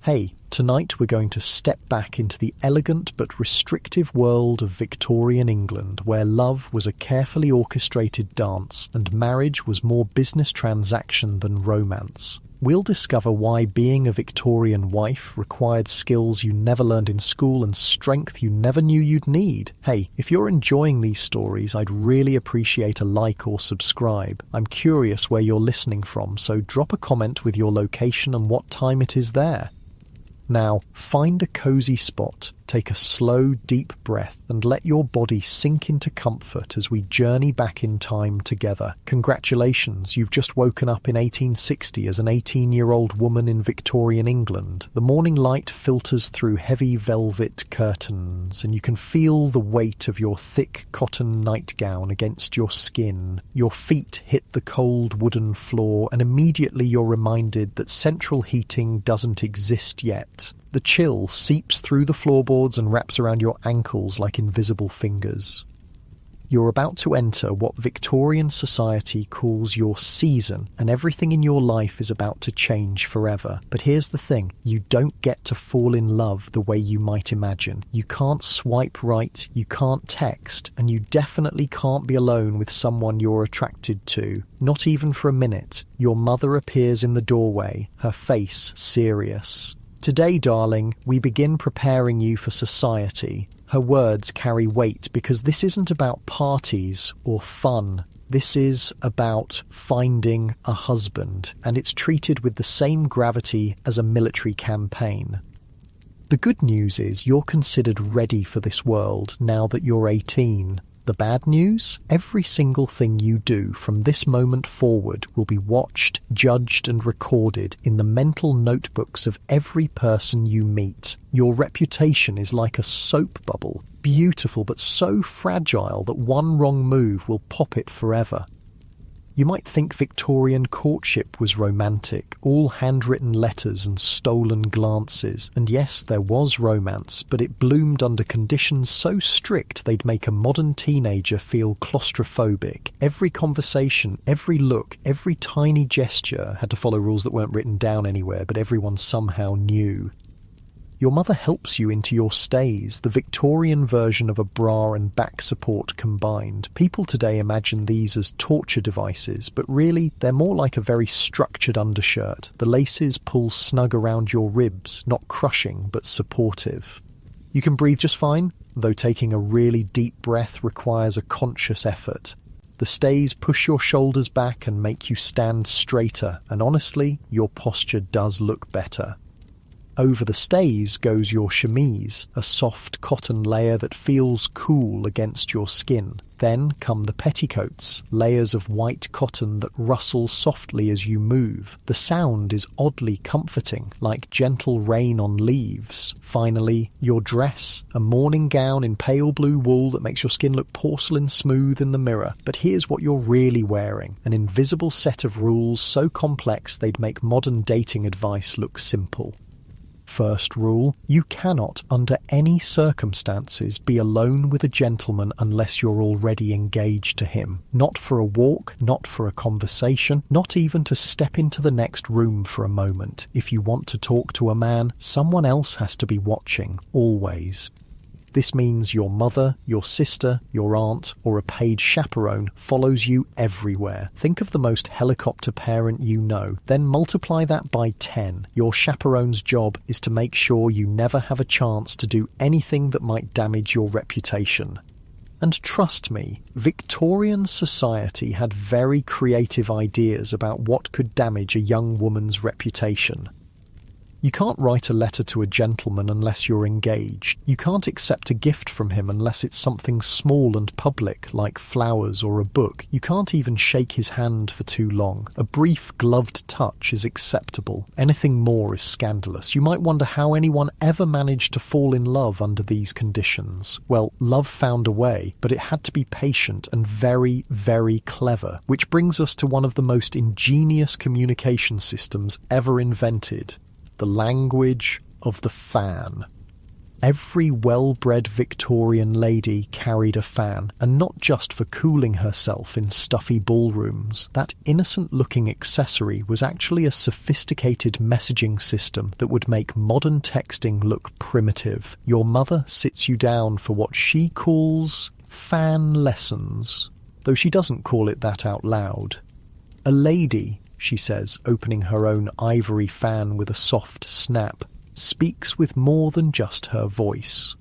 Hey, tonight we're going to step back into the elegant but restrictive world of Victorian England, where love was a carefully orchestrated dance and marriage was more business transaction than romance. We'll discover why being a Victorian wife required skills you never learned in school and strength you never knew you'd need. Hey, if you're enjoying these stories, I'd really appreciate a like or subscribe. I'm curious where you're listening from, so drop a comment with your location and what time it is there. Now, find a cozy spot, take a slow, deep breath, and let your body sink into comfort as we journey back in time together. Congratulations, you've just woken up in 1860 as an 18-year-old woman in Victorian England. The morning light filters through heavy velvet curtains, and you can feel the weight of your thick cotton nightgown against your skin. Your feet hit the cold wooden floor, and immediately you're reminded that central heating doesn't exist yet. The chill seeps through the floorboards and wraps around your ankles like invisible fingers. You're about to enter what Victorian society calls your season, and everything in your life is about to change forever. But here's the thing, you don't get to fall in love the way you might imagine. You can't swipe right, you can't text, and you definitely can't be alone with someone you're attracted to. Not even for a minute. Your mother appears in the doorway, her face serious. Today, darling, we begin preparing you for society. Her words carry weight because this isn't about parties or fun. This is about finding a husband, and it's treated with the same gravity as a military campaign. The good news is you're considered ready for this world now that you're 18. The bad news? Every single thing you do from this moment forward will be watched, judged and recorded in the mental notebooks of every person you meet. Your reputation is like a soap bubble, beautiful but so fragile that one wrong move will pop it forever. You might think Victorian courtship was romantic, all handwritten letters and stolen glances. And yes, there was romance, but it bloomed under conditions so strict they'd make a modern teenager feel claustrophobic. Every conversation, every look, every tiny gesture had to follow rules that weren't written down anywhere, but everyone somehow knew. Your mother helps you into your stays, the Victorian version of a bra and back support combined. People today imagine these as torture devices, but really they're more like a very structured undershirt. The laces pull snug around your ribs, not crushing but supportive. You can breathe just fine, though taking a really deep breath requires a conscious effort. The stays push your shoulders back and make you stand straighter, and honestly, your posture does look better. Over the stays goes your chemise, a soft cotton layer that feels cool against your skin. Then come the petticoats, layers of white cotton that rustle softly as you move. The sound is oddly comforting, like gentle rain on leaves. Finally, your dress, a morning gown in pale blue wool that makes your skin look porcelain smooth in the mirror. But here's what you're really wearing, an invisible set of rules so complex they'd make modern dating advice look simple. First rule, you cannot, under any circumstances, be alone with a gentleman unless you're already engaged to him. Not for a walk, not for a conversation, not even to step into the next room for a moment. If you want to talk to a man, someone else has to be watching, always. This means your mother, your sister, your aunt, or a paid chaperone follows you everywhere. Think of the most helicopter parent you know, then multiply that by 10. Your chaperone's job is to make sure you never have a chance to do anything that might damage your reputation. And trust me, Victorian society had very creative ideas about what could damage a young woman's reputation. You can't write a letter to a gentleman unless you're engaged. You can't accept a gift from him unless it's something small and public, like flowers or a book. You can't even shake his hand for too long. A brief gloved touch is acceptable. Anything more is scandalous. You might wonder how anyone ever managed to fall in love under these conditions. Well, love found a way, but it had to be patient and very, very clever, which brings us to one of the most ingenious communication systems ever invented. The language of the fan. Every well-bred Victorian lady carried a fan, and not just for cooling herself in stuffy ballrooms. That innocent-looking accessory was actually a sophisticated messaging system that would make modern texting look primitive. Your mother sits you down for what she calls fan lessons, though she doesn't call it that out loud. A lady, she says, opening her own ivory fan with a soft snap, speaks with more than just her voice.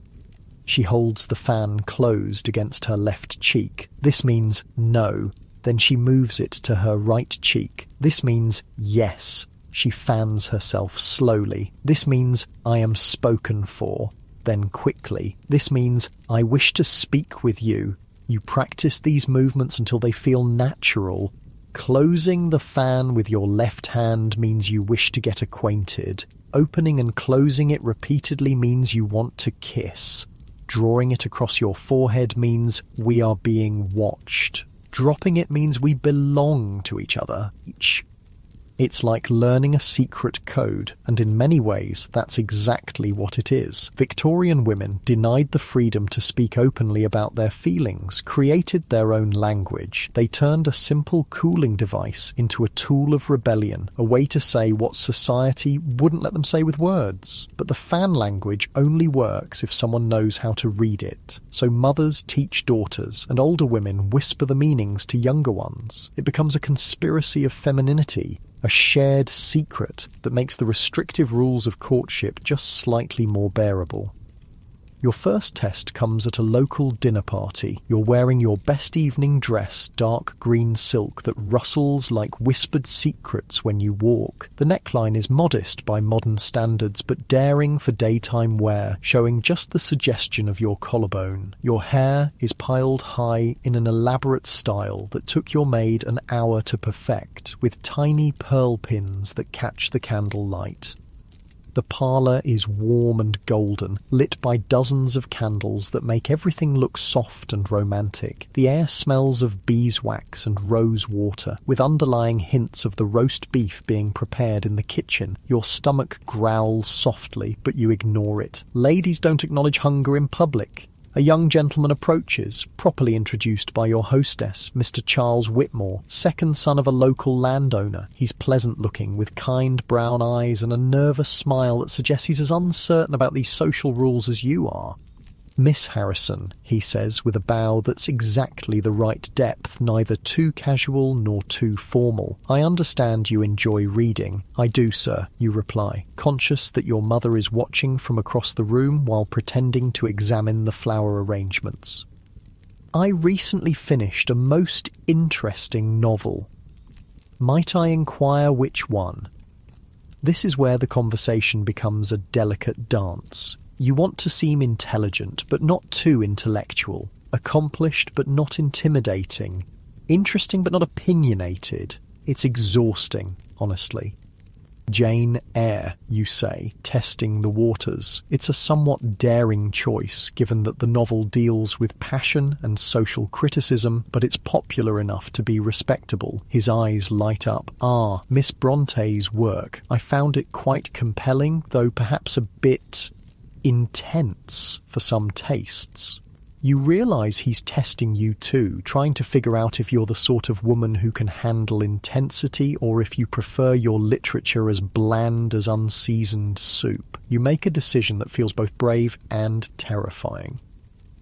She holds the fan closed against her left cheek. This means no. Then she moves it to her right cheek. This means yes. She fans herself slowly. This means I am spoken for. Then quickly. This means I wish to speak with you. You practice these movements until they feel natural. Closing the fan with your left hand means you wish to get acquainted. Opening and closing it repeatedly means you want to kiss. Drawing it across your forehead means we are being watched. Dropping it means we belong to each other. It's like learning a secret code, and in many ways that's exactly what it is. Victorian women denied the freedom to speak openly about their feelings, created their own language. They turned a simple cooling device into a tool of rebellion, a way to say what society wouldn't let them say with words. But the fan language only works if someone knows how to read it. So mothers teach daughters, and older women whisper the meanings to younger ones. It becomes a conspiracy of femininity, a shared secret that makes the restrictive rules of courtship just slightly more bearable. Your first test comes at a local dinner party. You're wearing your best evening dress, dark green silk that rustles like whispered secrets when you walk. The neckline is modest by modern standards, but daring for daytime wear, showing just the suggestion of your collarbone. Your hair is piled high in an elaborate style that took your maid an hour to perfect, with tiny pearl pins that catch the candle light. The parlour is warm and golden, lit by dozens of candles that make everything look soft and romantic. The air smells of beeswax and rose water, with underlying hints of the roast beef being prepared in the kitchen. Your stomach growls softly, but you ignore it. Ladies don't acknowledge hunger in public. A young gentleman approaches, properly introduced by your hostess, Mr. Charles Whitmore, second son of a local landowner. He's pleasant-looking, with kind brown eyes and a nervous smile that suggests he's as uncertain about these social rules as you are. Miss Harrison, he says, with a bow that's exactly the right depth, neither too casual nor too formal. I understand you enjoy reading. I do, sir, you reply, conscious that your mother is watching from across the room while pretending to examine the flower arrangements. I recently finished a most interesting novel. Might I inquire which one? This is where the conversation becomes a delicate dance. You want to seem intelligent, but not too intellectual. Accomplished, but not intimidating. Interesting, but not opinionated. It's exhausting, honestly. Jane Eyre, you say, testing the waters. It's a somewhat daring choice, given that the novel deals with passion and social criticism, but it's popular enough to be respectable. His eyes light up. Ah, Miss Bronte's work. I found it quite compelling, though perhaps a bit intense for some tastes. You realise he's testing you too, trying to figure out if you're the sort of woman who can handle intensity or if you prefer your literature as bland as unseasoned soup. You make a decision that feels both brave and terrifying.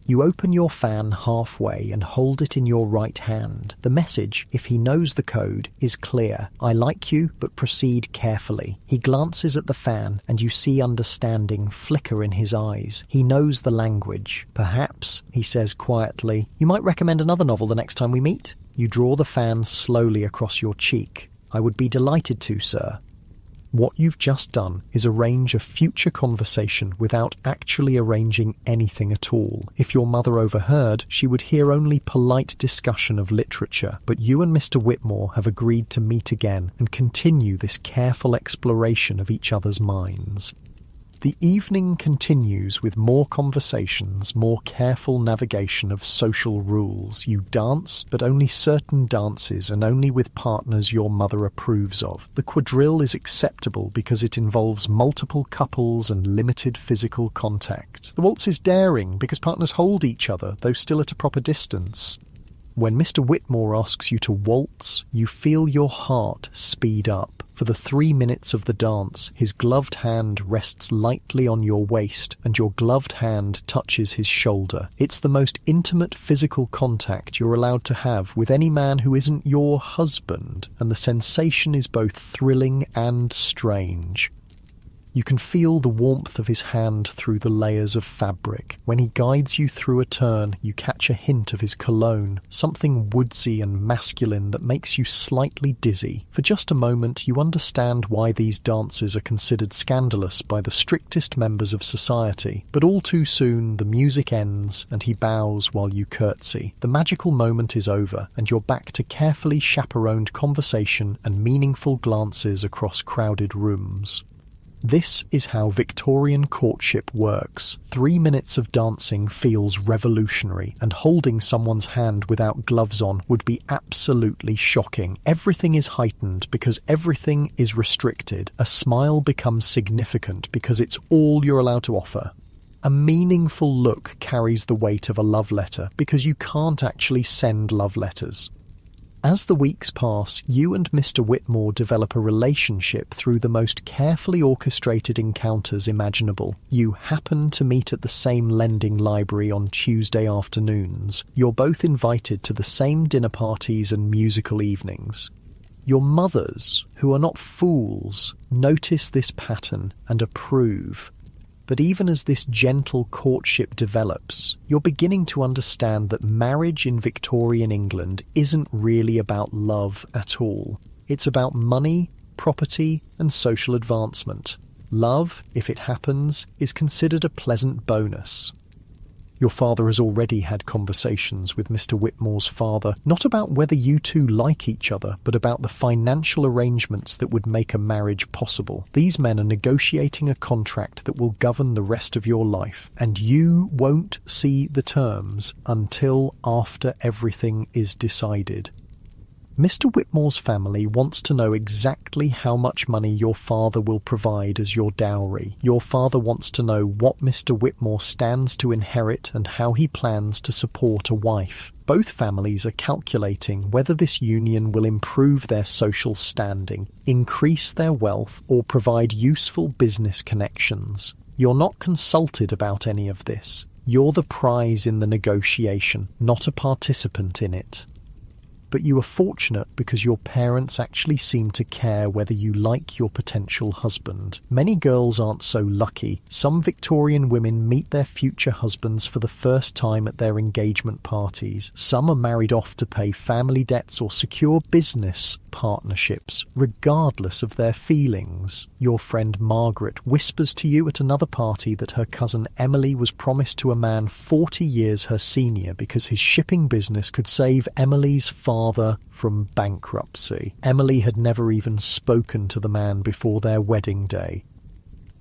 You open your fan halfway and hold it in your right hand. The message, if he knows the code, is clear. I like you, but proceed carefully. He glances at the fan, and you see understanding flicker in his eyes. He knows the language. Perhaps, he says quietly, you might recommend another novel the next time we meet? You draw the fan slowly across your cheek. I would be delighted to, sir. What you've just done is arrange a future conversation without actually arranging anything at all. If your mother overheard, she would hear only polite discussion of literature, but you and Mr. Whitmore have agreed to meet again and continue this careful exploration of each other's minds. The evening continues with more conversations, more careful navigation of social rules. You dance, but only certain dances and only with partners your mother approves of. The quadrille is acceptable because it involves multiple couples and limited physical contact. The waltz is daring because partners hold each other, though still at a proper distance. When Mr. Whitmore asks you to waltz, you feel your heart speed up. For the 3 minutes of the dance, his gloved hand rests lightly on your waist and your gloved hand touches his shoulder. It's the most intimate physical contact you're allowed to have with any man who isn't your husband, and the sensation is both thrilling and strange. You can feel the warmth of his hand through the layers of fabric. When he guides you through a turn, you catch a hint of his cologne, something woodsy and masculine that makes you slightly dizzy. For just a moment, you understand why these dances are considered scandalous by the strictest members of society. But all too soon, the music ends and he bows while you curtsy. The magical moment is over, and you're back to carefully chaperoned conversation and meaningful glances across crowded rooms. This is how Victorian courtship works. 3 minutes of dancing feels revolutionary, and holding someone's hand without gloves on would be absolutely shocking. Everything is heightened because everything is restricted. A smile becomes significant because it's all you're allowed to offer. A meaningful look carries the weight of a love letter because you can't actually send love letters. As the weeks pass, you and Mr. Whitmore develop a relationship through the most carefully orchestrated encounters imaginable. You happen to meet at the same lending library on Tuesday afternoons. You're both invited to the same dinner parties and musical evenings. Your mothers, who are not fools, notice this pattern and approve. But even as this gentle courtship develops, you're beginning to understand that marriage in Victorian England isn't really about love at all. It's about money, property, and social advancement. Love, if it happens, is considered a pleasant bonus. Your father has already had conversations with Mr. Whitmore's father, not about whether you two like each other, but about the financial arrangements that would make a marriage possible. These men are negotiating a contract that will govern the rest of your life, and you won't see the terms until after everything is decided. Mr. Whitmore's family wants to know exactly how much money your father will provide as your dowry. Your father wants to know what Mr. Whitmore stands to inherit and how he plans to support a wife. Both families are calculating whether this union will improve their social standing, increase their wealth, or provide useful business connections. You're not consulted about any of this. You're the prize in the negotiation, not a participant in it. But you are fortunate because your parents actually seem to care whether you like your potential husband. Many girls aren't so lucky. Some Victorian women meet their future husbands for the first time at their engagement parties. Some are married off to pay family debts or secure business partnerships, regardless of their feelings. Your friend Margaret whispers to you at another party that her cousin Emily was promised to a man 40 years her senior because his shipping business could save Emily's father from bankruptcy. Emily had never even spoken to the man before their wedding day.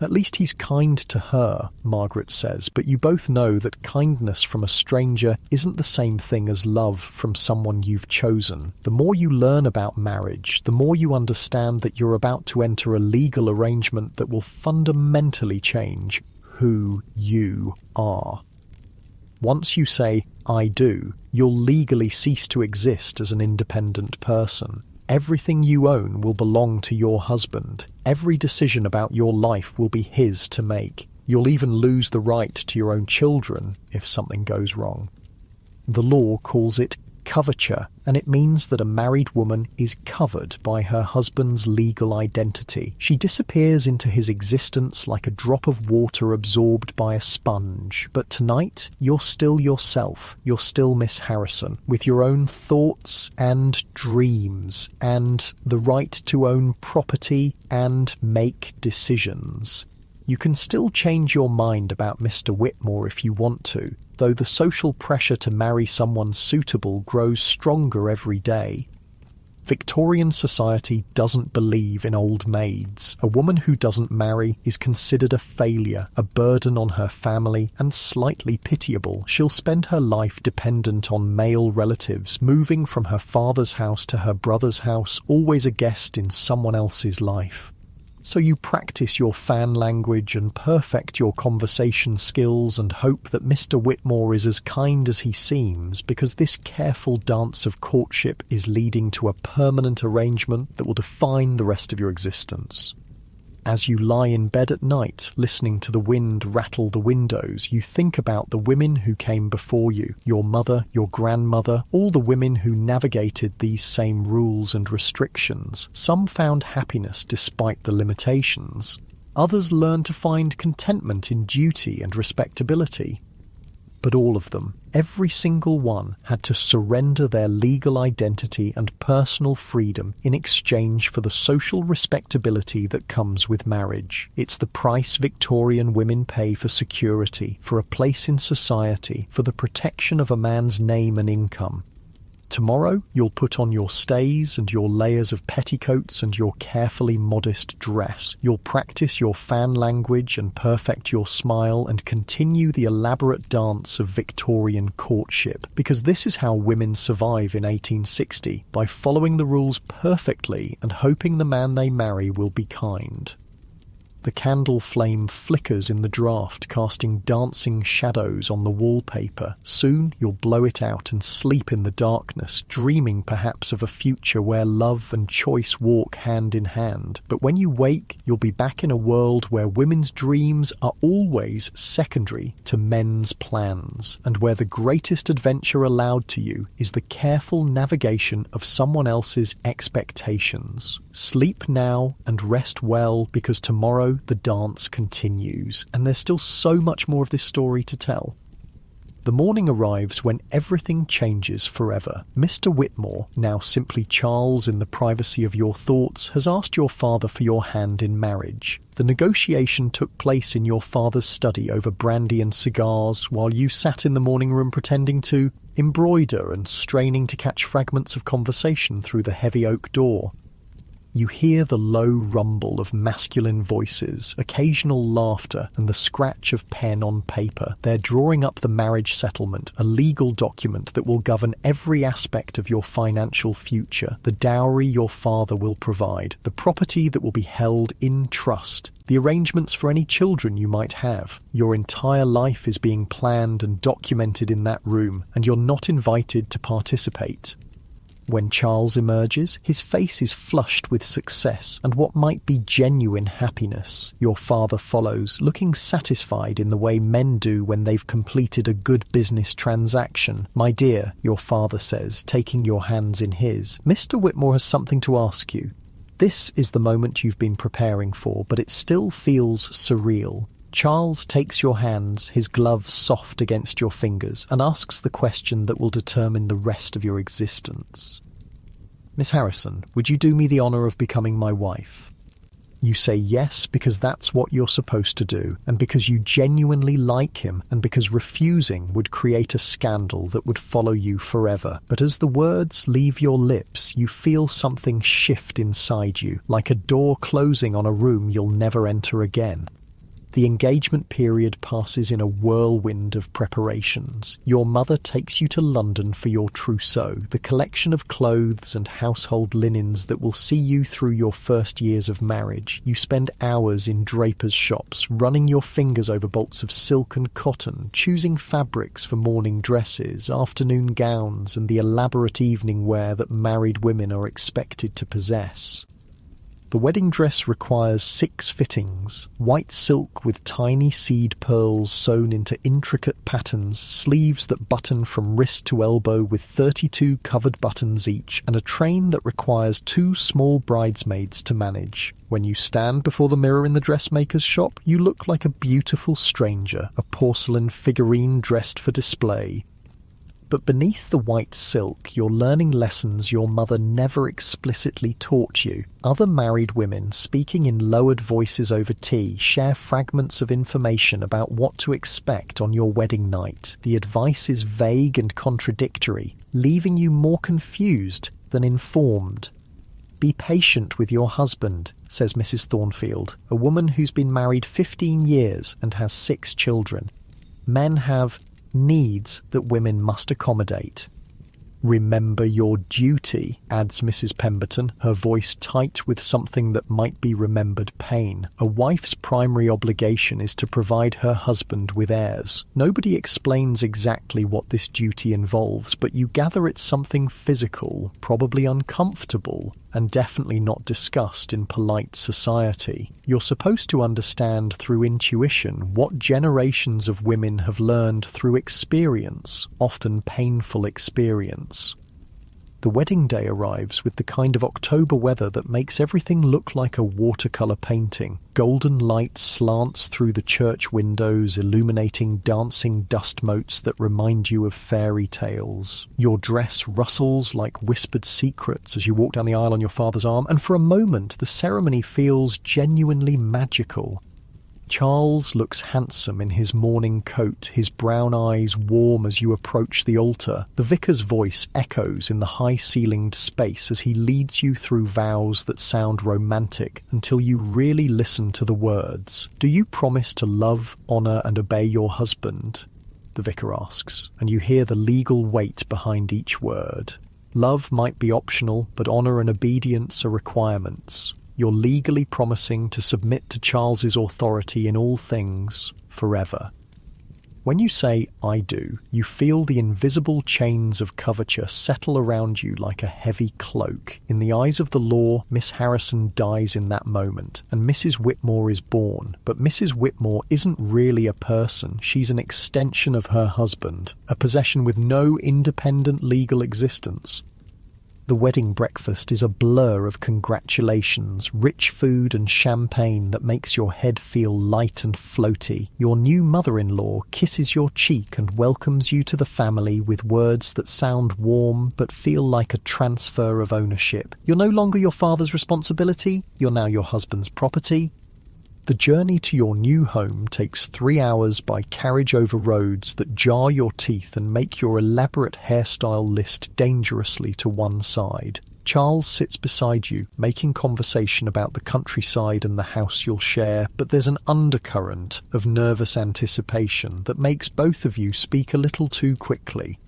At least he's kind to her, Margaret says, but you both know that kindness from a stranger isn't the same thing as love from someone you've chosen. The more you learn about marriage, the more you understand that you're about to enter a legal arrangement that will fundamentally change who you are. Once you say, "I do," you'll legally cease to exist as an independent person. Everything you own will belong to your husband. Every decision about your life will be his to make. You'll even lose the right to your own children if something goes wrong. The law calls it coverture, and it means that a married woman is covered by her husband's legal identity. She disappears into his existence like a drop of water absorbed by a sponge. But tonight, you're still yourself. You're still Miss Harrison, with your own thoughts and dreams, and the right to own property and make decisions. You can still change your mind about Mr. Whitmore if you want to, though the social pressure to marry someone suitable grows stronger every day. Victorian society doesn't believe in old maids. A woman who doesn't marry is considered a failure, a burden on her family, and slightly pitiable. She'll spend her life dependent on male relatives, moving from her father's house to her brother's house, always a guest in someone else's life. So you practice your fan language and perfect your conversation skills and hope that Mr. Whitmore is as kind as he seems, because this careful dance of courtship is leading to a permanent arrangement that will define the rest of your existence. As you lie in bed at night, listening to the wind rattle the windows, you think about the women who came before you, your mother, your grandmother, all the women who navigated these same rules and restrictions. Some found happiness despite the limitations. Others learned to find contentment in duty and respectability. But all of them, every single one, had to surrender their legal identity and personal freedom in exchange for the social respectability that comes with marriage. It's the price Victorian women pay for security, for a place in society, for the protection of a man's name and income. Tomorrow, you'll put on your stays and your layers of petticoats and your carefully modest dress. You'll practice your fan language and perfect your smile and continue the elaborate dance of Victorian courtship, because this is how women survive in 1860, by following the rules perfectly and hoping the man they marry will be kind. The candle flame flickers in the draught, casting dancing shadows on the wallpaper. Soon you'll blow it out and sleep in the darkness, dreaming perhaps of a future where love and choice walk hand in hand. But when you wake, you'll be back in a world where women's dreams are always secondary to men's plans, and where the greatest adventure allowed to you is the careful navigation of someone else's expectations. Sleep now and rest well, because tomorrow the dance continues, and there's still so much more of this story to tell. The morning arrives when everything changes forever. Mr. Whitmore, now simply Charles in the privacy of your thoughts, has asked your father for your hand in marriage. The negotiation took place in your father's study over brandy and cigars, while you sat in the morning room pretending to embroider and straining to catch fragments of conversation through the heavy oak door. You hear the low rumble of masculine voices, occasional laughter, and the scratch of pen on paper. They're drawing up the marriage settlement, a legal document that will govern every aspect of your financial future, the dowry your father will provide, the property that will be held in trust, the arrangements for any children you might have. Your entire life is being planned and documented in that room, and you're not invited to participate. When Charles emerges, his face is flushed with success and what might be genuine happiness. Your father follows, looking satisfied in the way men do when they've completed a good business transaction. "My dear," your father says, taking your hands in his, "Mr. Whitmore has something to ask you." This is the moment you've been preparing for, but it still feels surreal. Charles takes your hands, his gloves soft against your fingers, and asks the question that will determine the rest of your existence. "Miss Harrison, would you do me the honour of becoming my wife?" You say yes because that's what you're supposed to do, and because you genuinely like him, and because refusing would create a scandal that would follow you forever. But as the words leave your lips, you feel something shift inside you, like a door closing on a room you'll never enter again. The engagement period passes in a whirlwind of preparations. Your mother takes you to London for your trousseau, the collection of clothes and household linens that will see you through your first years of marriage. You spend hours in drapers' shops, running your fingers over bolts of silk and cotton, choosing fabrics for morning dresses, afternoon gowns, and the elaborate evening wear that married women are expected to possess. The wedding dress requires 6 fittings: white silk with tiny seed pearls sewn into intricate patterns, sleeves that button from wrist to elbow with 32 covered buttons each, and a train that requires 2 small bridesmaids to manage. When you stand before the mirror in the dressmaker's shop, you look like a beautiful stranger, a porcelain figurine dressed for display. But beneath the white silk, you're learning lessons your mother never explicitly taught you. Other married women, speaking in lowered voices over tea, share fragments of information about what to expect on your wedding night. The advice is vague and contradictory, leaving you more confused than informed. Be patient with your husband, says Mrs. Thornfield, a woman who's been married 15 years and has 6 children. Men have needs that women must accommodate. Remember your duty, adds Mrs. Pemberton, her voice tight with something that might be remembered pain. A wife's primary obligation is to provide her husband with heirs. Nobody explains exactly what this duty involves, but you gather it's something physical, probably uncomfortable, and definitely not discussed in polite society. You're supposed to understand through intuition what generations of women have learned through experience, often painful experience. The wedding day arrives with the kind of October weather that makes everything look like a watercolour painting. Golden light slants through the church windows, illuminating dancing dust motes that remind you of fairy tales. Your dress rustles like whispered secrets as you walk down the aisle on your father's arm, and for a moment the ceremony feels genuinely magical. Charles looks handsome in his morning coat, his brown eyes warm as you approach the altar. The vicar's voice echoes in the high-ceilinged space as he leads you through vows that sound romantic until you really listen to the words. Do you promise to love, honour and obey your husband? The vicar asks, and you hear the legal weight behind each word. Love might be optional, but honour and obedience are requirements. You're legally promising to submit to Charles's authority in all things, forever. When you say, I do, you feel the invisible chains of coverture settle around you like a heavy cloak. In the eyes of the law, Miss Harrison dies in that moment, and Mrs. Whitmore is born. But Mrs. Whitmore isn't really a person. She's an extension of her husband, a possession with no independent legal existence. The wedding breakfast is a blur of congratulations, rich food and champagne that makes your head feel light and floaty. Your new mother-in-law kisses your cheek and welcomes you to the family with words that sound warm but feel like a transfer of ownership. You're no longer your father's responsibility, you're now your husband's property. The journey to your new home takes 3 hours by carriage over roads that jar your teeth and make your elaborate hairstyle list dangerously to one side. Charles sits beside you, making conversation about the countryside and the house you'll share, but there's an undercurrent of nervous anticipation that makes both of you speak a little too quickly.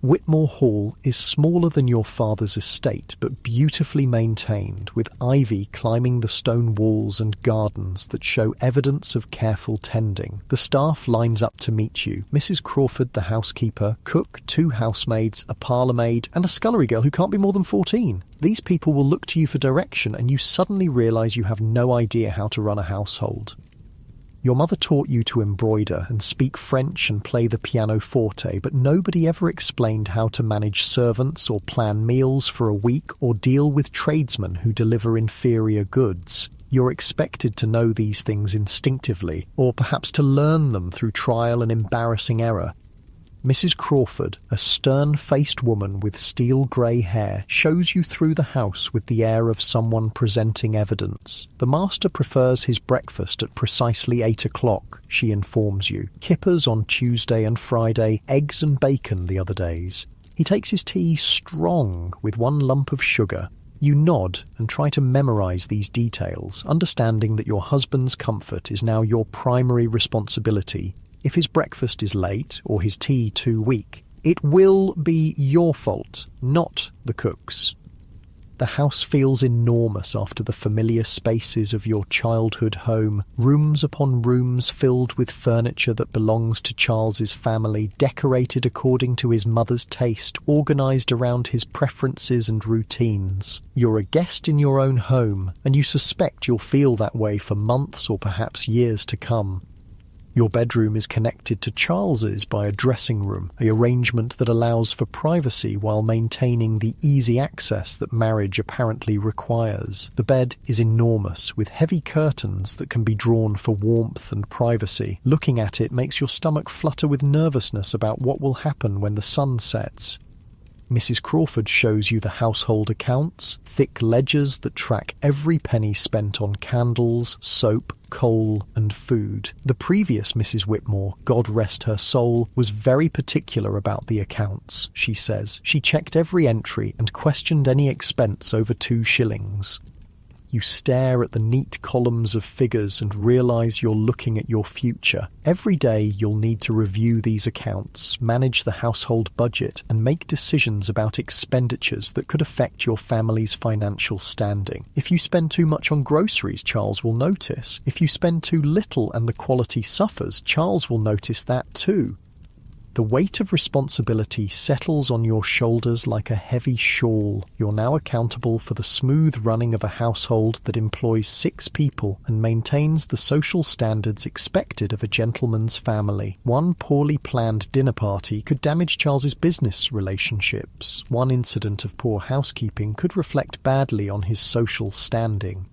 Whitmore Hall is smaller than your father's estate, but beautifully maintained, with ivy climbing the stone walls and gardens that show evidence of careful tending. The staff lines up to meet you. Mrs. Crawford, the housekeeper, cook, 2 housemaids, a parlourmaid, and a scullery girl who can't be more than 14. These people will look to you for direction, and you suddenly realise you have no idea how to run a household. Your mother taught you to embroider and speak French and play the pianoforte, but nobody ever explained how to manage servants or plan meals for a week or deal with tradesmen who deliver inferior goods. You're expected to know these things instinctively, or perhaps to learn them through trial and embarrassing error. Mrs. Crawford, a stern-faced woman with steel-grey hair, shows you through the house with the air of someone presenting evidence. The master prefers his breakfast at precisely 8 o'clock, she informs you. Kippers on Tuesday and Friday, eggs and bacon the other days. He takes his tea strong with 1 lump of sugar. You nod and try to memorise these details, understanding that your husband's comfort is now your primary responsibility. If his breakfast is late or his tea too weak, it will be your fault, not the cook's. The house feels enormous after the familiar spaces of your childhood home, rooms upon rooms filled with furniture that belongs to Charles's family, decorated according to his mother's taste, organised around his preferences and routines. You're a guest in your own home, and you suspect you'll feel that way for months or perhaps years to come. Your bedroom is connected to Charles's by a dressing room, an arrangement that allows for privacy while maintaining the easy access that marriage apparently requires. The bed is enormous, with heavy curtains that can be drawn for warmth and privacy. Looking at it makes your stomach flutter with nervousness about what will happen when the sun sets. Mrs. Crawford shows you the household accounts, thick ledgers that track every penny spent on candles, soap, coal and food. The previous Mrs. Whitmore, God rest her soul, was very particular about the accounts, she says. She checked every entry and questioned any expense over 2 shillings. You stare at the neat columns of figures and realise you're looking at your future. Every day you'll need to review these accounts, manage the household budget, and make decisions about expenditures that could affect your family's financial standing. If you spend too much on groceries, Charles will notice. If you spend too little and the quality suffers, Charles will notice that too. The weight of responsibility settles on your shoulders like a heavy shawl. You're now accountable for the smooth running of a household that employs 6 people and maintains the social standards expected of a gentleman's family. One poorly planned dinner party could damage Charles's business relationships. One incident of poor housekeeping could reflect badly on his social standing.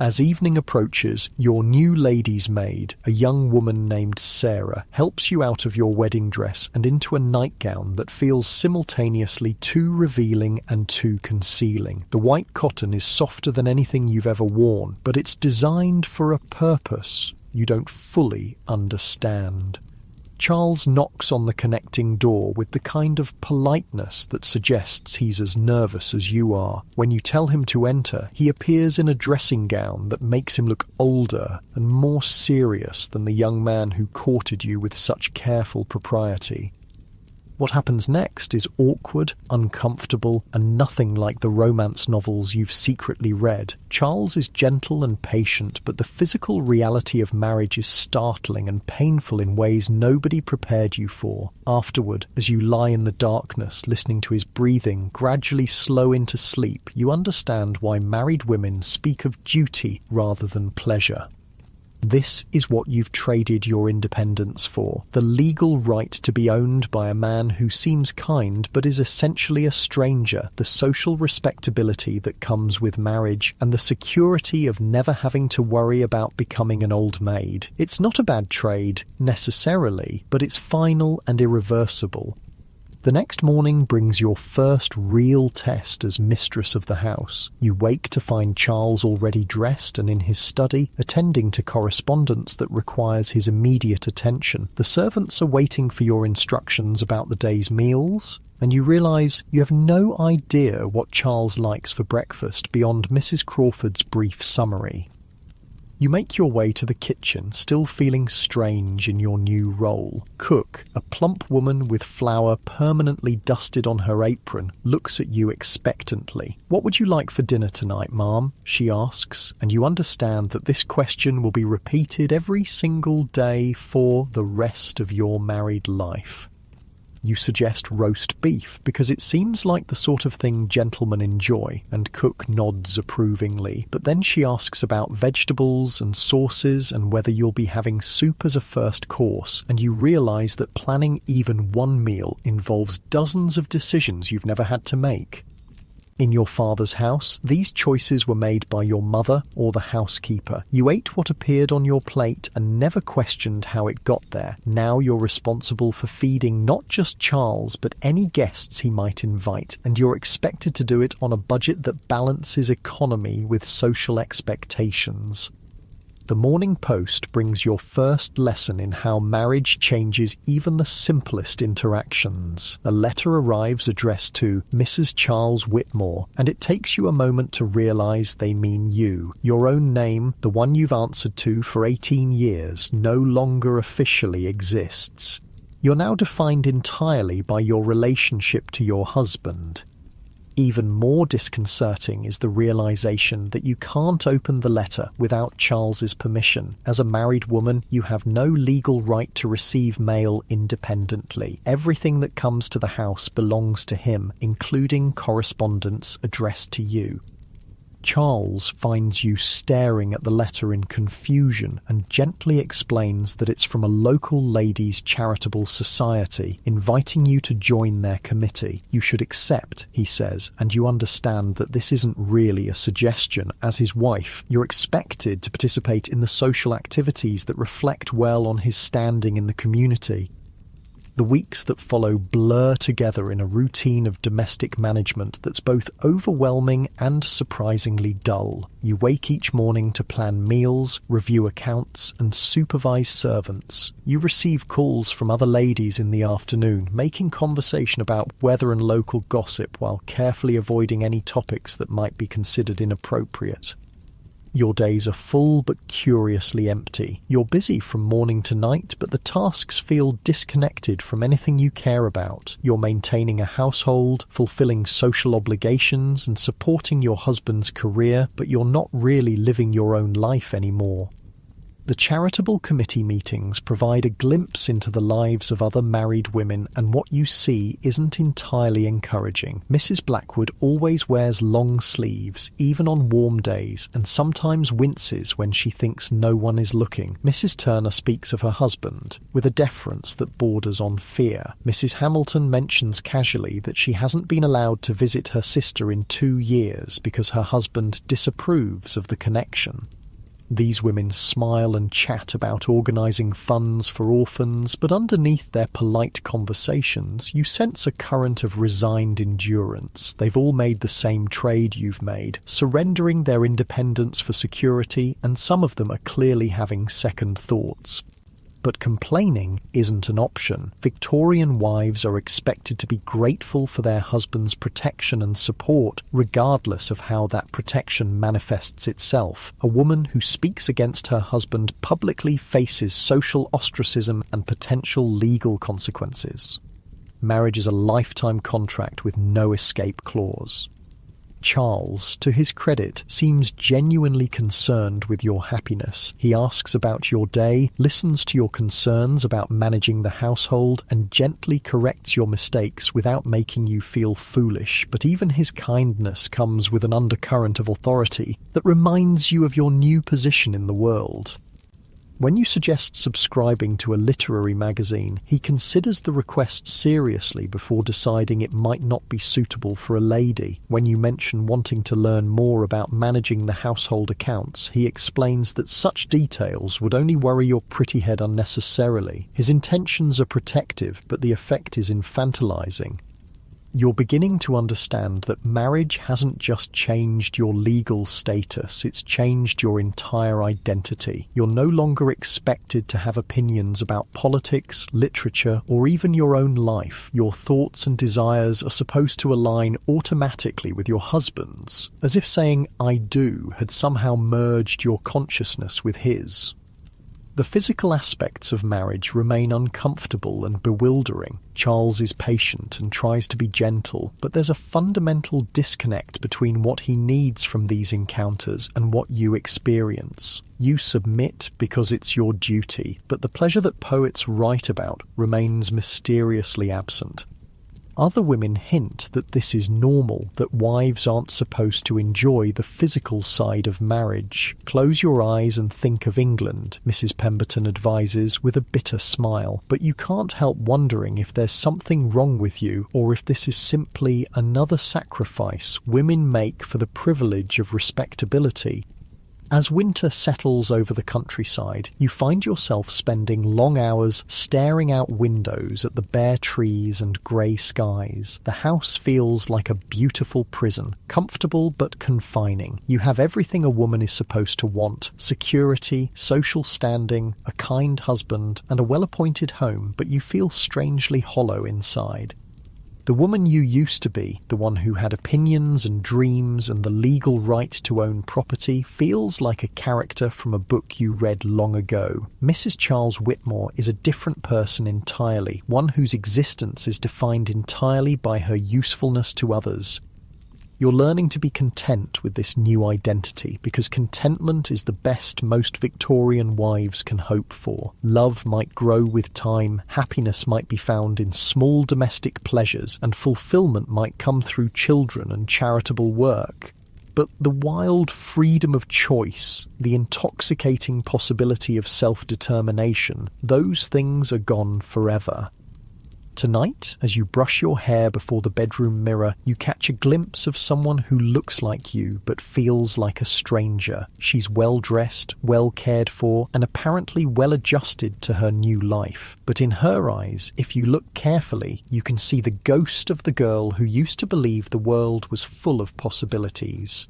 As evening approaches, your new lady's maid, a young woman named Sarah, helps you out of your wedding dress and into a nightgown that feels simultaneously too revealing and too concealing. The white cotton is softer than anything you've ever worn, but it's designed for a purpose you don't fully understand. Charles knocks on the connecting door with the kind of politeness that suggests he's as nervous as you are. When you tell him to enter, he appears in a dressing gown that makes him look older and more serious than the young man who courted you with such careful propriety. What happens next is awkward, uncomfortable, and nothing like the romance novels you've secretly read. Charles is gentle and patient, but the physical reality of marriage is startling and painful in ways nobody prepared you for. Afterward, as you lie in the darkness, listening to his breathing gradually slow into sleep, you understand why married women speak of duty rather than pleasure. This is what you've traded your independence for, the legal right to be owned by a man who seems kind but is essentially a stranger, the social respectability that comes with marriage, and the security of never having to worry about becoming an old maid. It's not a bad trade, necessarily, but it's final and irreversible. The next morning brings your first real test as mistress of the house. You wake to find Charles already dressed and in his study, attending to correspondence that requires his immediate attention. The servants are waiting for your instructions about the day's meals, and you realise you have no idea what Charles likes for breakfast beyond Mrs. Crawford's brief summary. You make your way to the kitchen, still feeling strange in your new role. Cook, a plump woman with flour permanently dusted on her apron, looks at you expectantly. "What would you like for dinner tonight, ma'am?" she asks, and you understand that this question will be repeated every single day for the rest of your married life. You suggest roast beef because it seems like the sort of thing gentlemen enjoy, and Cook nods approvingly. But then she asks about vegetables and sauces and whether you'll be having soup as a first course, and you realise that planning even one meal involves dozens of decisions you've never had to make. In your father's house, these choices were made by your mother or the housekeeper. You ate what appeared on your plate and never questioned how it got there. Now you're responsible for feeding not just Charles, but any guests he might invite, and you're expected to do it on a budget that balances economy with social expectations. The Morning Post brings your first lesson in how marriage changes even the simplest interactions. A letter arrives addressed to Mrs. Charles Whitmore, and it takes you a moment to realise they mean you. Your own name, the one you've answered to for 18 years, no longer officially exists. You're now defined entirely by your relationship to your husband. Even more disconcerting is the realization that you can't open the letter without Charles's permission. As a married woman, you have no legal right to receive mail independently. Everything that comes to the house belongs to him, including correspondence addressed to you. Charles finds you staring at the letter in confusion and gently explains that it's from a local ladies' charitable society, inviting you to join their committee. You should accept, he says, and you understand that this isn't really a suggestion. As his wife, you're expected to participate in the social activities that reflect well on his standing in the community. The weeks that follow blur together in a routine of domestic management that's both overwhelming and surprisingly dull. You wake each morning to plan meals, review accounts, and supervise servants. You receive calls from other ladies in the afternoon, making conversation about weather and local gossip while carefully avoiding any topics that might be considered inappropriate. Your days are full but curiously empty. You're busy from morning to night, but the tasks feel disconnected from anything you care about. You're maintaining a household, fulfilling social obligations, and supporting your husband's career, but you're not really living your own life anymore. The charitable committee meetings provide a glimpse into the lives of other married women, and what you see isn't entirely encouraging. Mrs. Blackwood always wears long sleeves, even on warm days, and sometimes winces when she thinks no one is looking. Mrs. Turner speaks of her husband with a deference that borders on fear. Mrs. Hamilton mentions casually that she hasn't been allowed to visit her sister in 2 years because her husband disapproves of the connection. These women smile and chat about organising funds for orphans, but underneath their polite conversations, you sense a current of resigned endurance. They've all made the same trade you've made, surrendering their independence for security, and some of them are clearly having second thoughts. But complaining isn't an option. Victorian wives are expected to be grateful for their husband's protection and support, regardless of how that protection manifests itself. A woman who speaks against her husband publicly faces social ostracism and potential legal consequences. Marriage is a lifetime contract with no escape clause. Charles, to his credit, seems genuinely concerned with your happiness. He asks about your day, listens to your concerns about managing the household, and gently corrects your mistakes without making you feel foolish. But even his kindness comes with an undercurrent of authority that reminds you of your new position in the world. When you suggest subscribing to a literary magazine, he considers the request seriously before deciding it might not be suitable for a lady. When you mention wanting to learn more about managing the household accounts, he explains that such details would only worry your pretty head unnecessarily. His intentions are protective, but the effect is infantilizing. You're beginning to understand that marriage hasn't just changed your legal status, it's changed your entire identity. You're no longer expected to have opinions about politics, literature, or even your own life. Your thoughts and desires are supposed to align automatically with your husband's, as if saying "I do" had somehow merged your consciousness with his. The physical aspects of marriage remain uncomfortable and bewildering. Charles is patient and tries to be gentle, but there's a fundamental disconnect between what he needs from these encounters and what you experience. You submit because it's your duty, but the pleasure that poets write about remains mysteriously absent. Other women hint that this is normal, that wives aren't supposed to enjoy the physical side of marriage. Close your eyes and think of England, Mrs. Pemberton advises with a bitter smile, but you can't help wondering if there's something wrong with you, or if this is simply another sacrifice women make for the privilege of respectability. As winter settles over the countryside, you find yourself spending long hours staring out windows at the bare trees and grey skies. The house feels like a beautiful prison, comfortable but confining. You have everything a woman is supposed to want: security, social standing, a kind husband, and a well-appointed home, but you feel strangely hollow inside. The woman you used to be, the one who had opinions and dreams and the legal right to own property, feels like a character from a book you read long ago. Mrs. Charles Whitmore is a different person entirely, one whose existence is defined entirely by her usefulness to others. You're learning to be content with this new identity, because contentment is the best most Victorian wives can hope for. Love might grow with time, happiness might be found in small domestic pleasures, and fulfillment might come through children and charitable work. But the wild freedom of choice, the intoxicating possibility of self-determination, those things are gone forever. Tonight, as you brush your hair before the bedroom mirror, you catch a glimpse of someone who looks like you but feels like a stranger. She's well-dressed, well-cared for, and apparently well-adjusted to her new life. But in her eyes, if you look carefully, you can see the ghost of the girl who used to believe the world was full of possibilities.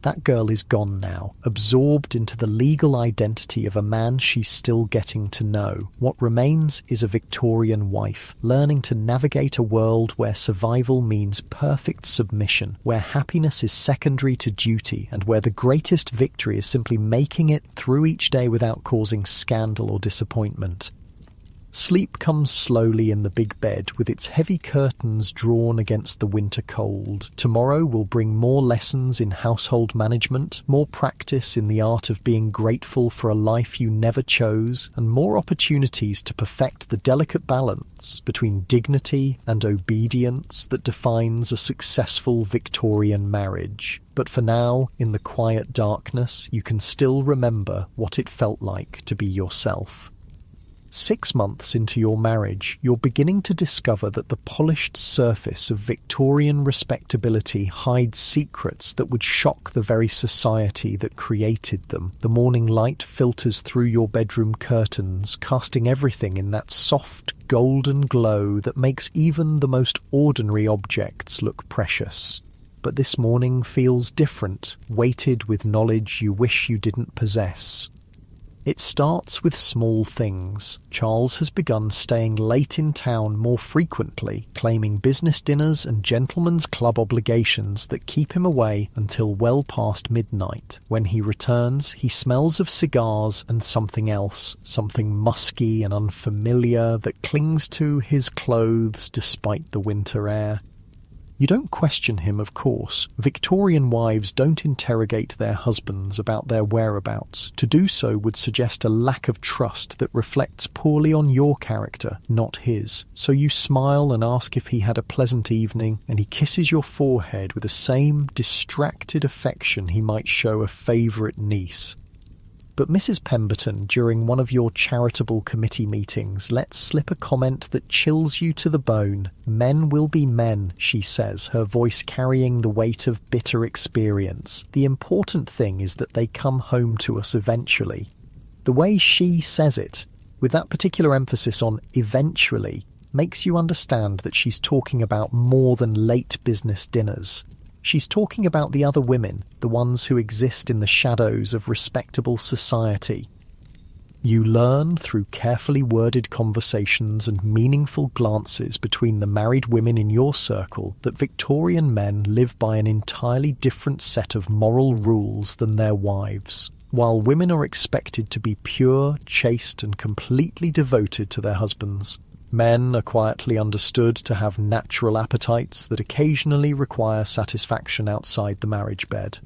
That girl is gone now, absorbed into the legal identity of a man she's still getting to know. What remains is a Victorian wife, learning to navigate a world where survival means perfect submission, where happiness is secondary to duty, and where the greatest victory is simply making it through each day without causing scandal or disappointment. Sleep comes slowly in the big bed, with its heavy curtains drawn against the winter cold. Tomorrow will bring more lessons in household management, more practice in the art of being grateful for a life you never chose, and more opportunities to perfect the delicate balance between dignity and obedience that defines a successful Victorian marriage. But for now, in the quiet darkness, you can still remember what it felt like to be yourself. 6 months into your marriage, you're beginning to discover that the polished surface of Victorian respectability hides secrets that would shock the very society that created them. The morning light filters through your bedroom curtains, casting everything in that soft, golden glow that makes even the most ordinary objects look precious. But this morning feels different, weighted with knowledge you wish you didn't possess. It starts with small things. Charles has begun staying late in town more frequently, claiming business dinners and gentlemen's club obligations that keep him away until well past midnight. When he returns, he smells of cigars and something else, something musky and unfamiliar that clings to his clothes despite the winter air. You don't question him, of course. Victorian wives don't interrogate their husbands about their whereabouts. To do so would suggest a lack of trust that reflects poorly on your character, not his. So you smile and ask if he had a pleasant evening, and he kisses your forehead with the same distracted affection he might show a favourite niece. But Mrs. Pemberton, during one of your charitable committee meetings, lets slip a comment that chills you to the bone. Men will be men, she says, her voice carrying the weight of bitter experience. The important thing is that they come home to us eventually. The way she says it, with that particular emphasis on eventually, makes you understand that she's talking about more than late business dinners. She's talking about the other women, the ones who exist in the shadows of respectable society. You learn through carefully worded conversations and meaningful glances between the married women in your circle that Victorian men live by an entirely different set of moral rules than their wives. While women are expected to be pure, chaste, and completely devoted to their husbands, men are quietly understood to have natural appetites that occasionally require satisfaction outside the marriage bed.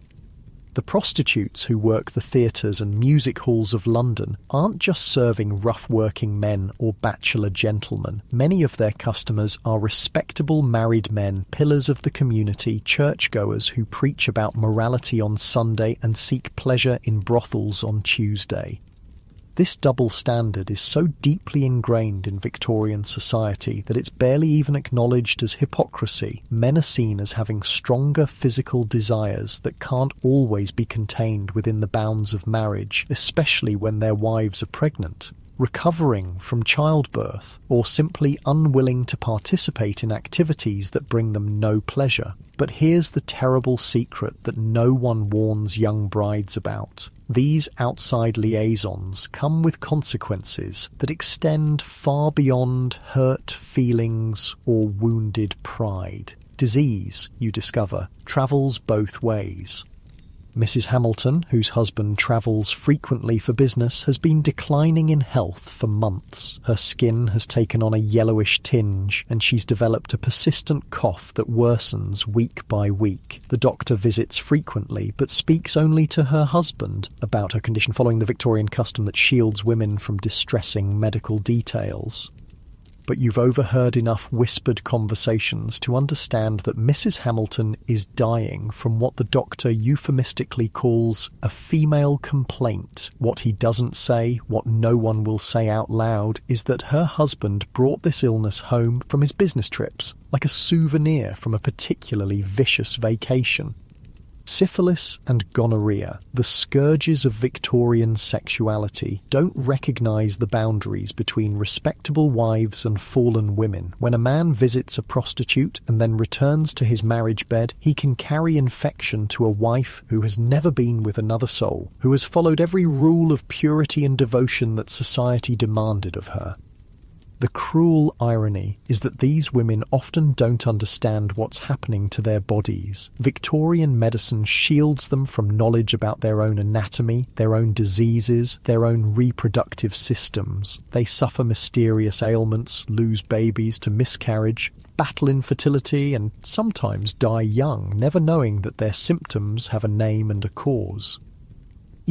The prostitutes who work the theatres and music halls of London aren't just serving rough-working men or bachelor gentlemen. Many of their customers are respectable married men, pillars of the community, churchgoers who preach about morality on Sunday and seek pleasure in brothels on Tuesday. This double standard is so deeply ingrained in Victorian society that it's barely even acknowledged as hypocrisy. Men are seen as having stronger physical desires that can't always be contained within the bounds of marriage, especially when their wives are pregnant, recovering from childbirth, or simply unwilling to participate in activities that bring them no pleasure. But here's the terrible secret that no one warns young brides about. These outside liaisons come with consequences that extend far beyond hurt feelings or wounded pride. Disease, you discover, travels both ways. Mrs. Hamilton, whose husband travels frequently for business, has been declining in health for months. Her skin has taken on a yellowish tinge, and she's developed a persistent cough that worsens week by week. The doctor visits frequently, but speaks only to her husband about her condition, following the Victorian custom that shields women from distressing medical details. but you've overheard enough whispered conversations to understand that Mrs. Hamilton is dying from what the doctor euphemistically calls a female complaint. What he doesn't say, what no one will say out loud, is that her husband brought this illness home from his business trips, like a souvenir from a particularly vicious vacation. Syphilis and gonorrhea, the scourges of Victorian sexuality, don't recognise the boundaries between respectable wives and fallen women. When a man visits a prostitute and then returns to his marriage bed, he can carry infection to a wife who has never been with another soul, who has followed every rule of purity and devotion that society demanded of her. The cruel irony is that these women often don't understand what's happening to their bodies. Victorian medicine shields them from knowledge about their own anatomy, their own diseases, their own reproductive systems. They suffer mysterious ailments, lose babies to miscarriage, battle infertility, and sometimes die young, never knowing that their symptoms have a name and a cause.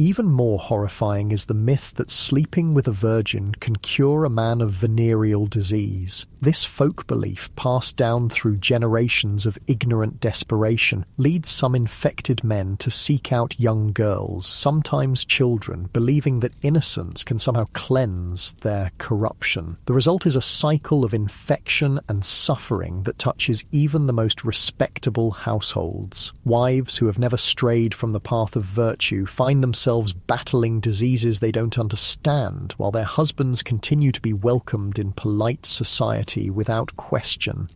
Even more horrifying is the myth that sleeping with a virgin can cure a man of venereal disease. This folk belief, passed down through generations of ignorant desperation, leads some infected men to seek out young girls, sometimes children, believing that innocence can somehow cleanse their corruption. The result is a cycle of infection and suffering that touches even the most respectable households. Wives who have never strayed from the path of virtue find themselves battling diseases they don't understand, while their husbands continue to be welcomed in polite society without question.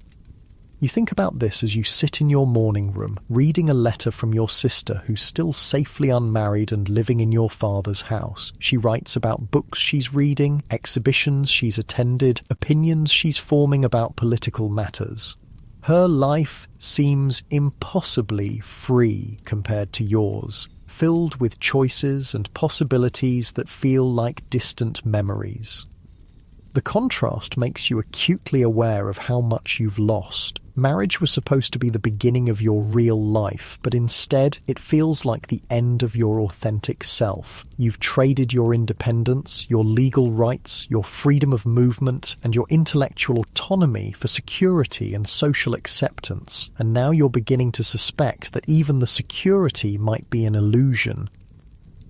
You think about this as you sit in your morning room, reading a letter from your sister who's still safely unmarried and living in your father's house. She writes about books she's reading, exhibitions she's attended, opinions she's forming about political matters. Her life seems impossibly free compared to yours, filled with choices and possibilities that feel like distant memories. The contrast makes you acutely aware of how much you've lost. Marriage was supposed to be the beginning of your real life, but instead it feels like the end of your authentic self. You've traded your independence, your legal rights, your freedom of movement, and your intellectual autonomy for security and social acceptance, and now you're beginning to suspect that even the security might be an illusion.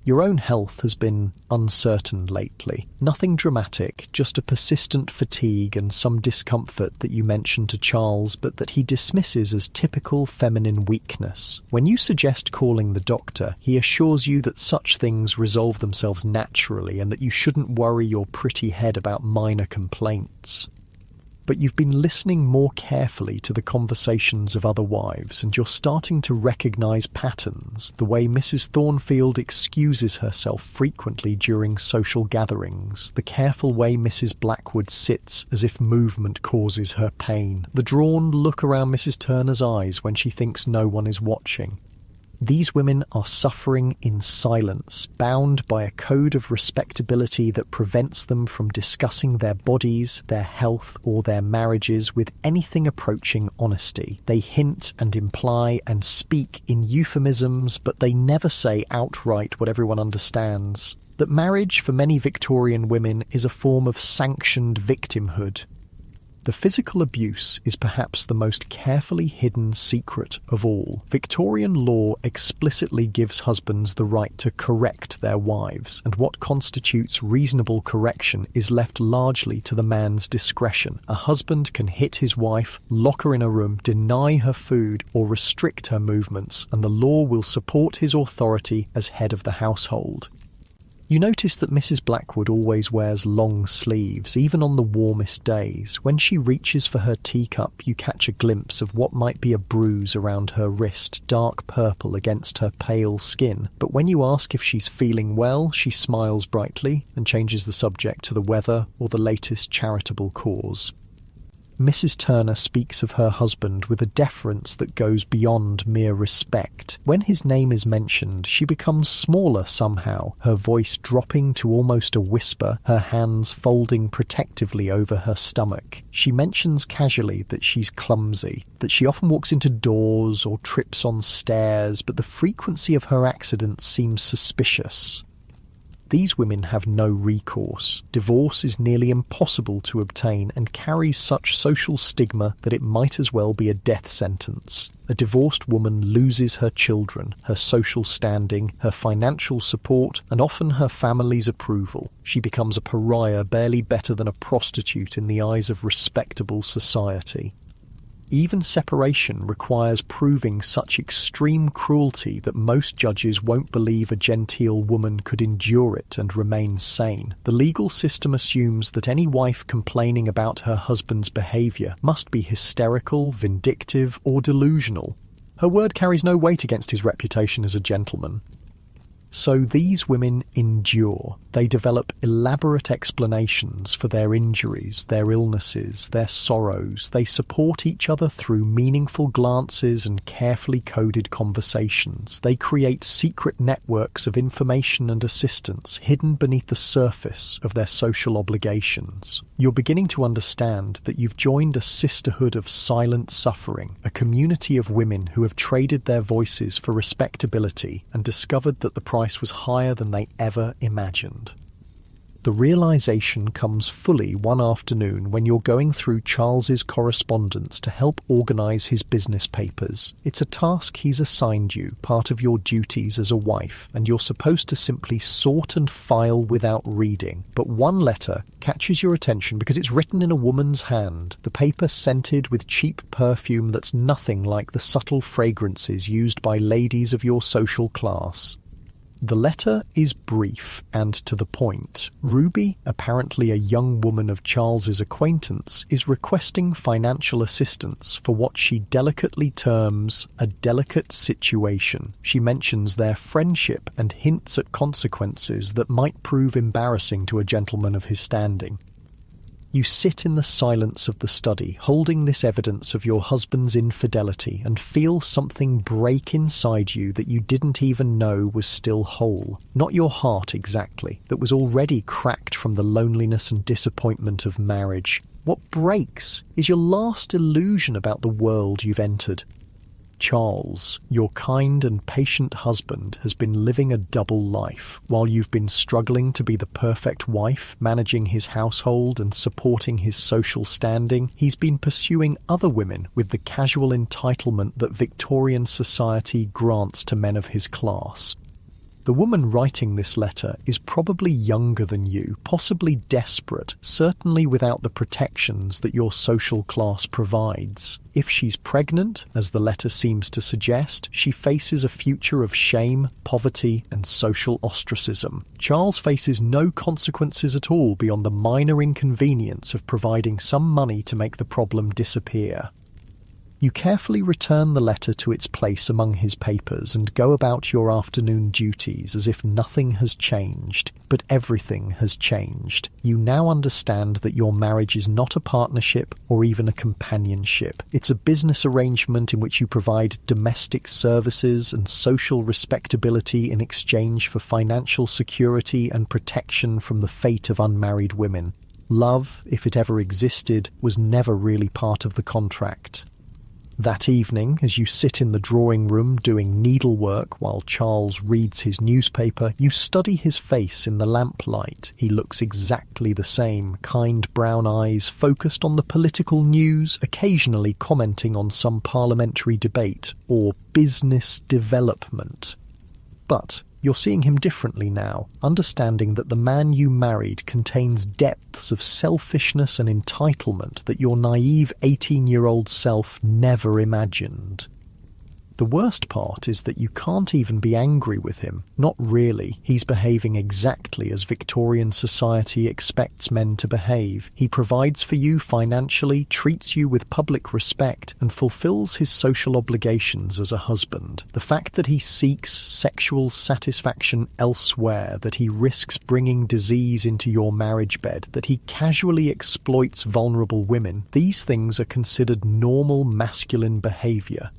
Your own health has been uncertain lately. Nothing dramatic, just a persistent fatigue and some discomfort that you mention to Charles, but that he dismisses as typical feminine weakness. When you suggest calling the doctor, he assures you that such things resolve themselves naturally and that you shouldn't worry your pretty head about minor complaints. But you've been listening more carefully to the conversations of other wives, and you're starting to recognise patterns, the way Mrs. Thornfield excuses herself frequently during social gatherings, the careful way Mrs. Blackwood sits as if movement causes her pain, the drawn look around Mrs. Turner's eyes when she thinks no one is watching. These women are suffering in silence, bound by a code of respectability that prevents them from discussing their bodies, their health, or their marriages with anything approaching honesty. They hint and imply and speak in euphemisms, but they never say outright what everyone understands: that marriage for many Victorian women is a form of sanctioned victimhood. The physical abuse is perhaps the most carefully hidden secret of all. Victorian law explicitly gives husbands the right to correct their wives, and what constitutes reasonable correction is left largely to the man's discretion. A husband can hit his wife, lock her in a room, deny her food, or restrict her movements, and the law will support his authority as head of the household. You notice that Mrs. Blackwood always wears long sleeves, even on the warmest days. When she reaches for her teacup, you catch a glimpse of what might be a bruise around her wrist, dark purple against her pale skin. But when you ask if she's feeling well, she smiles brightly and changes the subject to the weather or the latest charitable cause. Mrs. Turner speaks of her husband with a deference that goes beyond mere respect. When his name is mentioned, she becomes smaller somehow, her voice dropping to almost a whisper, her hands folding protectively over her stomach. She mentions casually that she's clumsy, that she often walks into doors or trips on stairs, but the frequency of her accidents seems suspicious. These women have no recourse. Divorce is nearly impossible to obtain and carries such social stigma that it might as well be a death sentence. A divorced woman loses her children, her social standing, her financial support, and often her family's approval. She becomes a pariah, barely better than a prostitute in the eyes of respectable society. Even separation requires proving such extreme cruelty that most judges won't believe a genteel woman could endure it and remain sane. The legal system assumes that any wife complaining about her husband's behaviour must be hysterical, vindictive, or delusional. Her word carries no weight against his reputation as a gentleman. So these women endure. They develop elaborate explanations for their injuries, their illnesses, their sorrows. They support each other through meaningful glances and carefully coded conversations. They create secret networks of information and assistance hidden beneath the surface of their social obligations. You're beginning to understand that you've joined a sisterhood of silent suffering, a community of women who have traded their voices for respectability and discovered that the price was higher than they ever imagined. The realization comes fully one afternoon when you're going through Charles's correspondence to help organize his business papers. It's a task he's assigned you, part of your duties as a wife, and you're supposed to simply sort and file without reading. But one letter catches your attention because it's written in a woman's hand, the paper scented with cheap perfume that's nothing like the subtle fragrances used by ladies of your social class. The letter is brief and to the point. Ruby, apparently a young woman of Charles's acquaintance, is requesting financial assistance for what she delicately terms a delicate situation. She mentions their friendship and hints at consequences that might prove embarrassing to a gentleman of his standing. You sit in the silence of the study, holding this evidence of your husband's infidelity, and feel something break inside you that you didn't even know was still whole. Not your heart exactly, that was already cracked from the loneliness and disappointment of marriage. What breaks is your last illusion about the world you've entered. Charles, your kind and patient husband, has been living a double life. While you've been struggling to be the perfect wife, managing his household and supporting his social standing, he's been pursuing other women with the casual entitlement that Victorian society grants to men of his class. The woman writing this letter is probably younger than you, possibly desperate, certainly without the protections that your social class provides. If she's pregnant, as the letter seems to suggest, she faces a future of shame, poverty, and social ostracism. Charles faces no consequences at all beyond the minor inconvenience of providing some money to make the problem disappear. You carefully return the letter to its place among his papers and go about your afternoon duties as if nothing has changed, but everything has changed. You now understand that your marriage is not a partnership or even a companionship. It's a business arrangement in which you provide domestic services and social respectability in exchange for financial security and protection from the fate of unmarried women. Love, if it ever existed, was never really part of the contract. That evening, as you sit in the drawing room doing needlework while Charles reads his newspaper, you study his face in the lamplight. He looks exactly the same, kind brown eyes focused on the political news, occasionally commenting on some parliamentary debate or business development. But you're seeing him differently now, understanding that the man you married contains depths of selfishness and entitlement that your naive 18-year-old self never imagined. The worst part is that you can't even be angry with him. Not really. He's behaving exactly as Victorian society expects men to behave. He provides for you financially, treats you with public respect, and fulfills his social obligations as a husband. The fact that he seeks sexual satisfaction elsewhere, that he risks bringing disease into your marriage bed, that he casually exploits vulnerable women, these things are considered normal masculine behavior.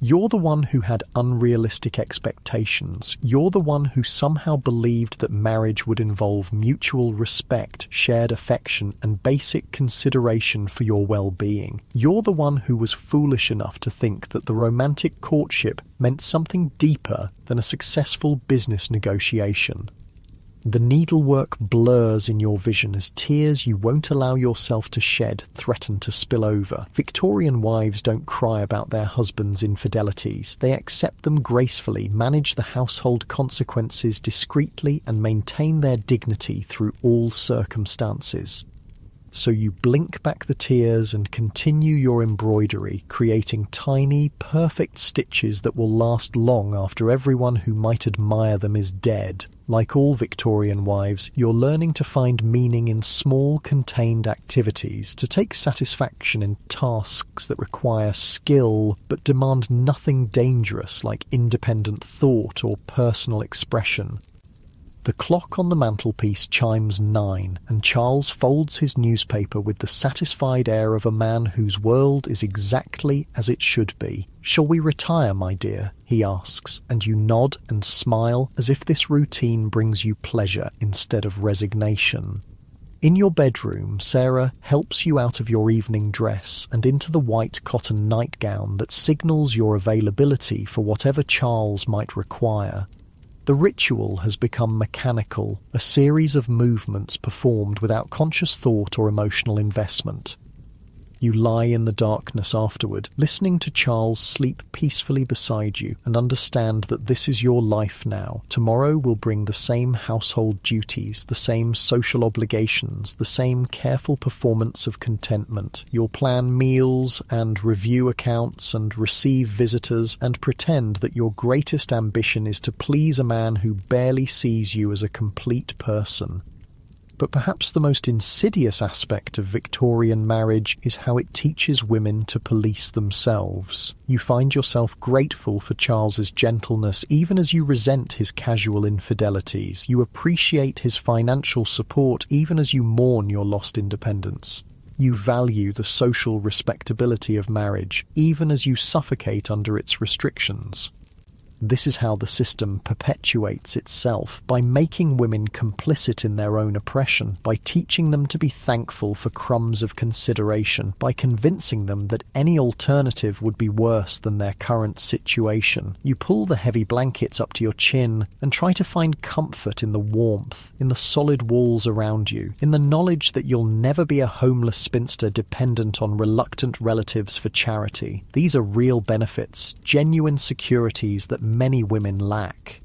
You're the one who had unrealistic expectations. You're the one who somehow believed that marriage would involve mutual respect, shared affection, and basic consideration for your well-being. You're the one who was foolish enough to think that the romantic courtship meant something deeper than a successful business negotiation. The needlework blurs in your vision as tears you won't allow yourself to shed threaten to spill over. Victorian wives don't cry about their husbands' infidelities. They accept them gracefully, manage the household consequences discreetly, and maintain their dignity through all circumstances. So you blink back the tears and continue your embroidery, creating tiny, perfect stitches that will last long after everyone who might admire them is dead. Like all Victorian wives, you're learning to find meaning in small, contained activities, to take satisfaction in tasks that require skill but demand nothing dangerous like independent thought or personal expression. The clock on the mantelpiece chimes 9, and Charles folds his newspaper with the satisfied air of a man whose world is exactly as it should be. "Shall we retire, my dear?" he asks, and you nod and smile as if this routine brings you pleasure instead of resignation. In your bedroom, Sarah helps you out of your evening dress and into the white cotton nightgown that signals your availability for whatever Charles might require. The ritual has become mechanical, a series of movements performed without conscious thought or emotional investment. You lie in the darkness afterward, listening to Charles sleep peacefully beside you, and understand that this is your life now. Tomorrow will bring the same household duties, the same social obligations, the same careful performance of contentment. You'll plan meals and review accounts and receive visitors and pretend that your greatest ambition is to please a man who barely sees you as a complete person. But perhaps the most insidious aspect of Victorian marriage is how it teaches women to police themselves. You find yourself grateful for Charles's gentleness even as you resent his casual infidelities. You appreciate his financial support even as you mourn your lost independence. You value the social respectability of marriage even as you suffocate under its restrictions. This is how the system perpetuates itself, by making women complicit in their own oppression, by teaching them to be thankful for crumbs of consideration, by convincing them that any alternative would be worse than their current situation. You pull the heavy blankets up to your chin and try to find comfort in the warmth, in the solid walls around you, in the knowledge that you'll never be a homeless spinster dependent on reluctant relatives for charity. These are real benefits, genuine securities that many women lack.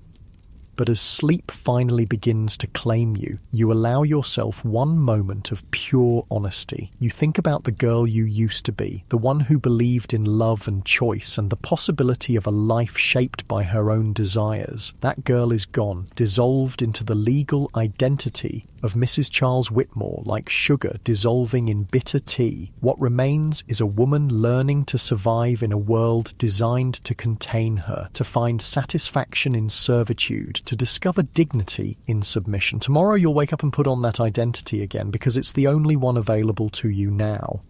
But as sleep finally begins to claim you, you allow yourself one moment of pure honesty. You think about the girl you used to be, the one who believed in love and choice and the possibility of a life shaped by her own desires. That girl is gone, dissolved into the legal identity of Mrs. Charles Whitmore, like sugar dissolving in bitter tea. What remains is a woman learning to survive in a world designed to contain her, to find satisfaction in servitude, to discover dignity in submission. Tomorrow you'll wake up and put on that identity again because it's the only one available to you now.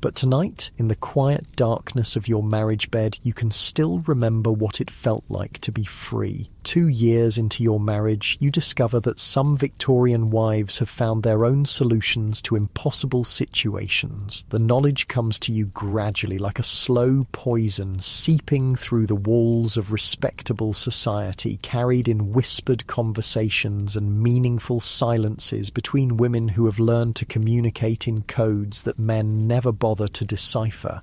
But tonight, in the quiet darkness of your marriage bed, you can still remember what it felt like to be free. 2 years into your marriage, you discover that some Victorian wives have found their own solutions to impossible situations. The knowledge comes to you gradually, like a slow poison seeping through the walls of respectable society, carried in whispered conversations and meaningful silences between women who have learned to communicate in codes that men never bother to decipher.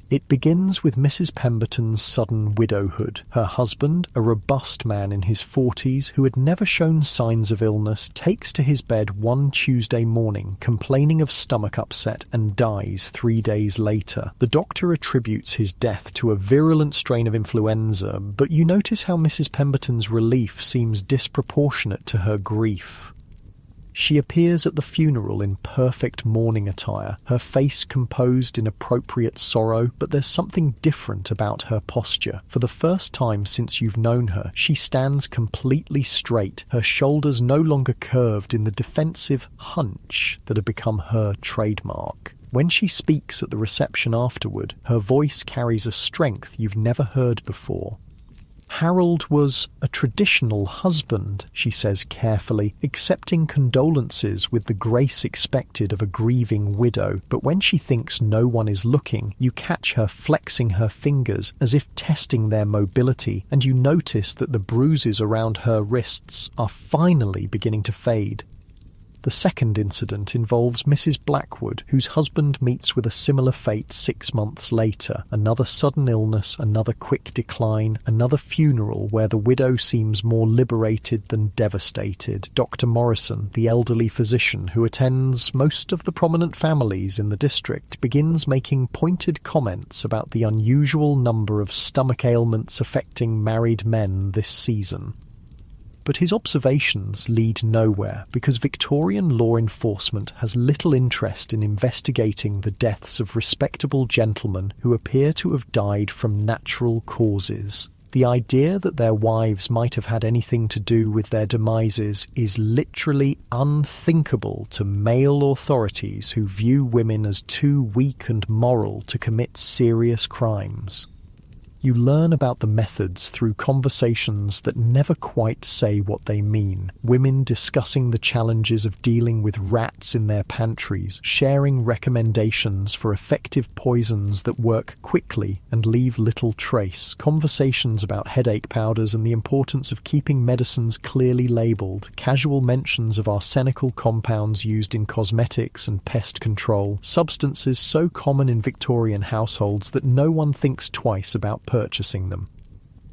It begins with Mrs. Pemberton's sudden widowhood. Her husband, a robust man in his 40s who had never shown signs of illness, takes to his bed one Tuesday morning, complaining of stomach upset, and dies 3 days later. The doctor attributes his death to a virulent strain of influenza, but you notice how Mrs. Pemberton's relief seems disproportionate to her grief. She appears at the funeral in perfect mourning attire, her face composed in appropriate sorrow, but there's something different about her posture. For the first time since you've known her, she stands completely straight, her shoulders no longer curved in the defensive hunch that had become her trademark. When she speaks at the reception afterward, her voice carries a strength you've never heard before. Harold was a traditional husband, she says carefully, accepting condolences with the grace expected of a grieving widow, but when she thinks no one is looking, you catch her flexing her fingers as if testing their mobility, and you notice that the bruises around her wrists are finally beginning to fade. The second incident involves Mrs. Blackwood, whose husband meets with a similar fate 6 months later. Another sudden illness, another quick decline, another funeral where the widow seems more liberated than devastated. Dr. Morrison, the elderly physician who attends most of the prominent families in the district, begins making pointed comments about the unusual number of stomach ailments affecting married men this season. But his observations lead nowhere because Victorian law enforcement has little interest in investigating the deaths of respectable gentlemen who appear to have died from natural causes. The idea that their wives might have had anything to do with their demises is literally unthinkable to male authorities who view women as too weak and moral to commit serious crimes. You learn about the methods through conversations that never quite say what they mean. Women discussing the challenges of dealing with rats in their pantries, sharing recommendations for effective poisons that work quickly and leave little trace. Conversations about headache powders and the importance of keeping medicines clearly labelled. Casual mentions of arsenical compounds used in cosmetics and pest control. Substances so common in Victorian households that no one thinks twice about purchasing them.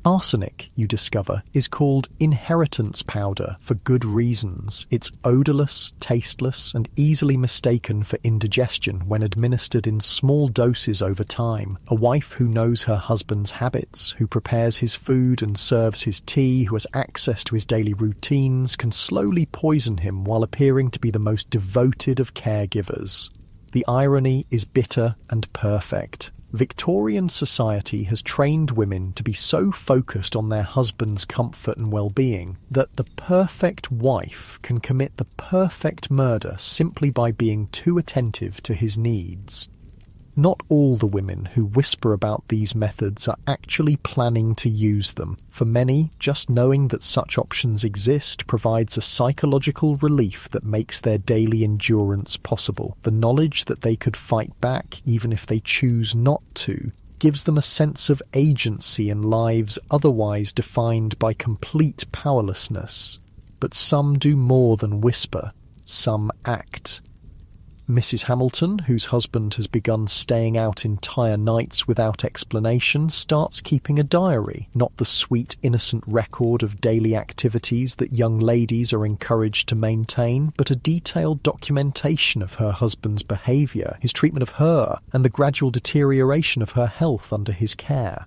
Arsenic, you discover, is called inheritance powder for good reasons. It's odourless, tasteless, and easily mistaken for indigestion when administered in small doses over time. A wife who knows her husband's habits, who prepares his food and serves his tea, who has access to his daily routines, can slowly poison him while appearing to be the most devoted of caregivers. The irony is bitter and perfect. Victorian society has trained women to be so focused on their husband's comfort and well-being that the perfect wife can commit the perfect murder simply by being too attentive to his needs. Not all the women who whisper about these methods are actually planning to use them. For many, just knowing that such options exist provides a psychological relief that makes their daily endurance possible. The knowledge that they could fight back, even if they choose not to, gives them a sense of agency in lives otherwise defined by complete powerlessness. But some do more than whisper. Some act. Mrs. Hamilton, whose husband has begun staying out entire nights without explanation, starts keeping a diary, not the sweet, innocent record of daily activities that young ladies are encouraged to maintain, but a detailed documentation of her husband's behaviour, his treatment of her, and the gradual deterioration of her health under his care.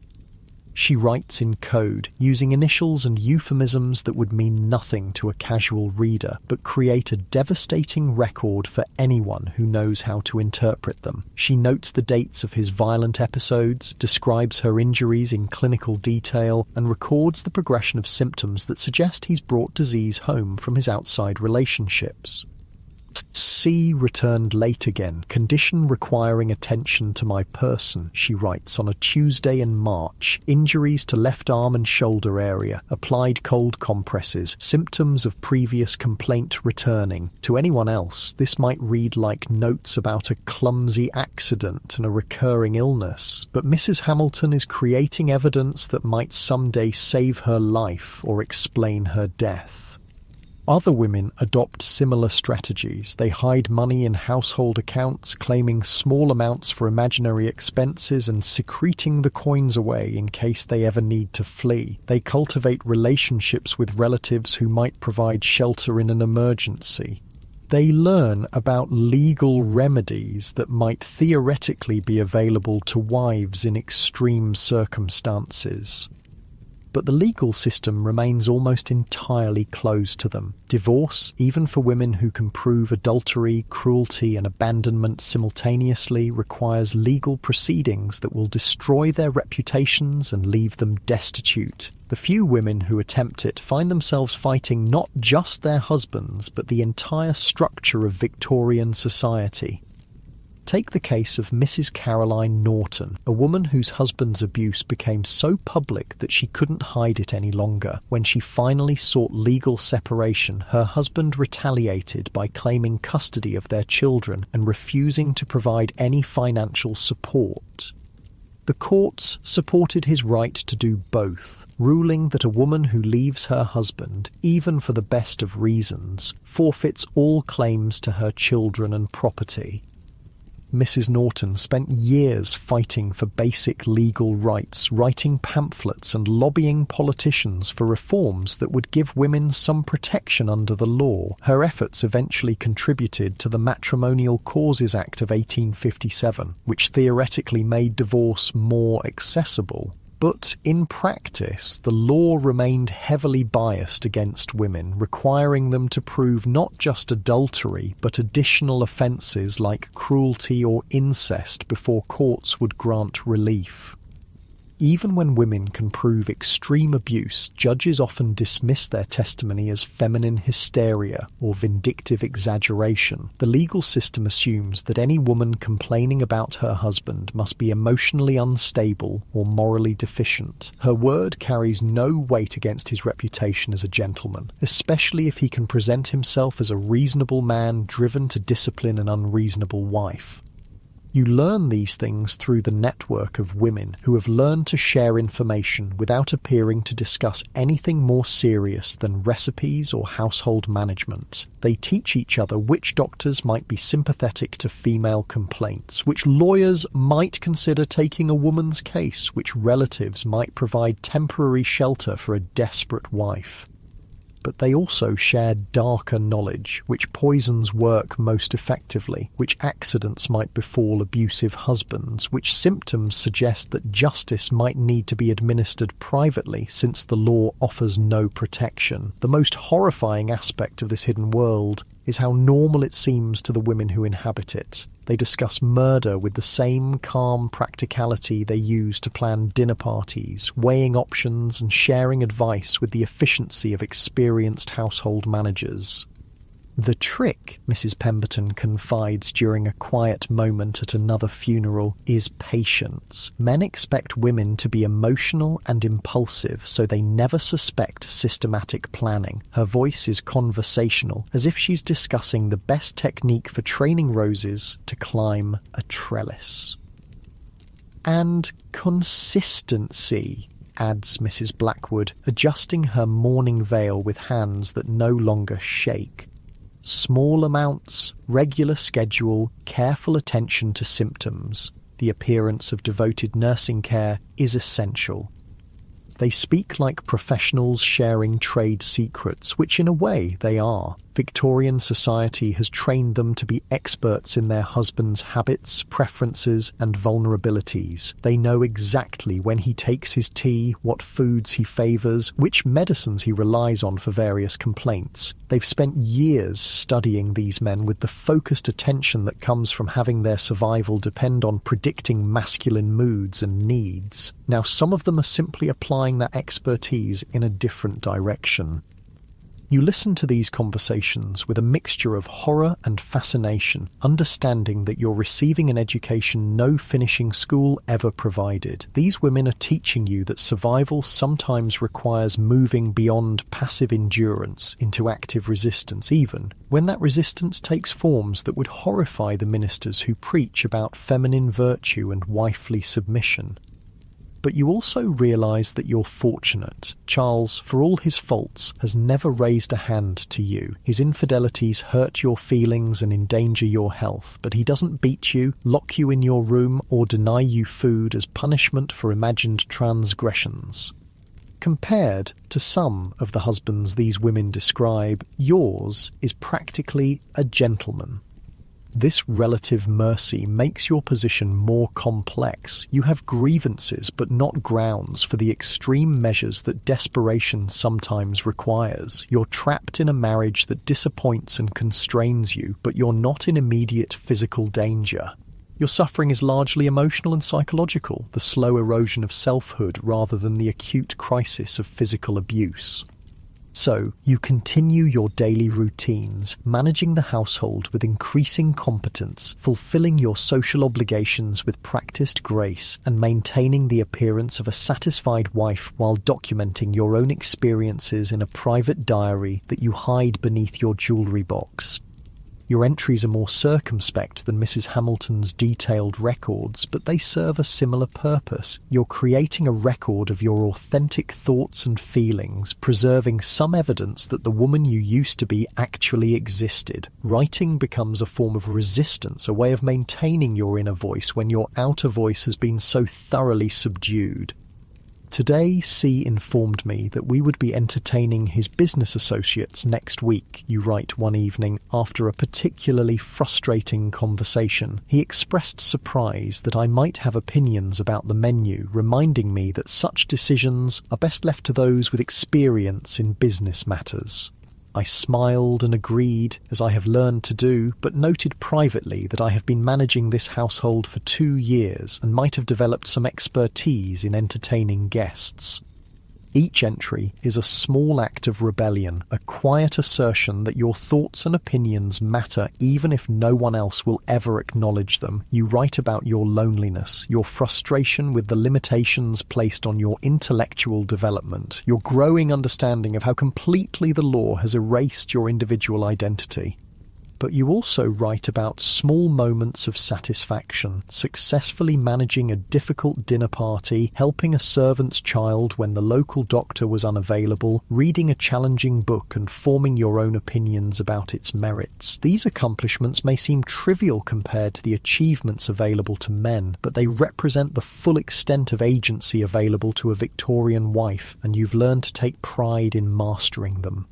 She writes in code, using initials and euphemisms that would mean nothing to a casual reader, but create a devastating record for anyone who knows how to interpret them. She notes the dates of his violent episodes, describes her injuries in clinical detail, and records the progression of symptoms that suggest he's brought disease home from his outside relationships. C returned late again, condition requiring attention to my person, she writes on a Tuesday in March. Injuries to left arm and shoulder area, applied cold compresses, symptoms of previous complaint returning. To anyone else, this might read like notes about a clumsy accident and a recurring illness, but Mrs. Hamilton is creating evidence that might someday save her life or explain her death. Other women adopt similar strategies. They hide money in household accounts, claiming small amounts for imaginary expenses and secreting the coins away in case they ever need to flee. They cultivate relationships with relatives who might provide shelter in an emergency. They learn about legal remedies that might theoretically be available to wives in extreme circumstances. But the legal system remains almost entirely closed to them. Divorce, even for women who can prove adultery, cruelty and abandonment simultaneously, requires legal proceedings that will destroy their reputations and leave them destitute. The few women who attempt it find themselves fighting not just their husbands, but the entire structure of Victorian society. Take the case of Mrs. Caroline Norton, a woman whose husband's abuse became so public that she couldn't hide it any longer. When she finally sought legal separation, her husband retaliated by claiming custody of their children and refusing to provide any financial support. The courts supported his right to do both, ruling that a woman who leaves her husband, even for the best of reasons, forfeits all claims to her children and property. Mrs. Norton spent years fighting for basic legal rights, writing pamphlets and lobbying politicians for reforms that would give women some protection under the law. Her efforts eventually contributed to the Matrimonial Causes Act of 1857, which theoretically made divorce more accessible. But in practice, the law remained heavily biased against women, requiring them to prove not just adultery, but additional offences like cruelty or incest before courts would grant relief. Even when women can prove extreme abuse, judges often dismiss their testimony as feminine hysteria or vindictive exaggeration. The legal system assumes that any woman complaining about her husband must be emotionally unstable or morally deficient. Her word carries no weight against his reputation as a gentleman, especially if he can present himself as a reasonable man driven to discipline an unreasonable wife. You learn these things through the network of women who have learned to share information without appearing to discuss anything more serious than recipes or household management. They teach each other which doctors might be sympathetic to female complaints, which lawyers might consider taking a woman's case, which relatives might provide temporary shelter for a desperate wife. But they also share darker knowledge, which poisons work most effectively, which accidents might befall abusive husbands, which symptoms suggest that justice might need to be administered privately since the law offers no protection. The most horrifying aspect of this hidden world is how normal it seems to the women who inhabit it. They discuss murder with the same calm practicality they use to plan dinner parties, weighing options and sharing advice with the efficiency of experienced household managers. The trick, Mrs. Pemberton confides during a quiet moment at another funeral, is patience. Men expect women to be emotional and impulsive, so they never suspect systematic planning. Her voice is conversational, as if she's discussing the best technique for training roses to climb a trellis. And consistency, adds Mrs. Blackwood, adjusting her mourning veil with hands that no longer shake. Small amounts, regular schedule, careful attention to symptoms. The appearance of devoted nursing care is essential. They speak like professionals sharing trade secrets, which in a way they are. Victorian society has trained them to be experts in their husband's habits, preferences, and vulnerabilities. They know exactly when he takes his tea, what foods he favours, which medicines he relies on for various complaints. They've spent years studying these men with the focused attention that comes from having their survival depend on predicting masculine moods and needs. Now, some of them are simply applying that expertise in a different direction. You listen to these conversations with a mixture of horror and fascination, understanding that you're receiving an education no finishing school ever provided. These women are teaching you that survival sometimes requires moving beyond passive endurance into active resistance, even when that resistance takes forms that would horrify the ministers who preach about feminine virtue and wifely submission. But you also realise that you're fortunate. Charles, for all his faults, has never raised a hand to you. His infidelities hurt your feelings and endanger your health, but he doesn't beat you, lock you in your room, or deny you food as punishment for imagined transgressions. Compared to some of the husbands these women describe, yours is practically a gentleman. This relative mercy makes your position more complex. You have grievances, but not grounds for the extreme measures that desperation sometimes requires. You're trapped in a marriage that disappoints and constrains you, but you're not in immediate physical danger. Your suffering is largely emotional and psychological, the slow erosion of selfhood rather than the acute crisis of physical abuse. So, you continue your daily routines, managing the household with increasing competence, fulfilling your social obligations with practiced grace, and maintaining the appearance of a satisfied wife while documenting your own experiences in a private diary that you hide beneath your jewellery box. Your entries are more circumspect than Mrs. Hamilton's detailed records, but they serve a similar purpose. You're creating a record of your authentic thoughts and feelings, preserving some evidence that the woman you used to be actually existed. Writing becomes a form of resistance, a way of maintaining your inner voice when your outer voice has been so thoroughly subdued. Today, C informed me that we would be entertaining his business associates next week, you write one evening, after a particularly frustrating conversation. He expressed surprise that I might have opinions about the menu, reminding me that such decisions are best left to those with experience in business matters. I smiled and agreed, as I have learned to do, but noted privately that I have been managing this household for 2 years and might have developed some expertise in entertaining guests. Each entry is a small act of rebellion, a quiet assertion that your thoughts and opinions matter even if no one else will ever acknowledge them. You write about your loneliness, your frustration with the limitations placed on your intellectual development, your growing understanding of how completely the law has erased your individual identity. But you also write about small moments of satisfaction, successfully managing a difficult dinner party, helping a servant's child when the local doctor was unavailable, reading a challenging book and forming your own opinions about its merits. These accomplishments may seem trivial compared to the achievements available to men, but they represent the full extent of agency available to a Victorian wife, and you've learned to take pride in mastering them.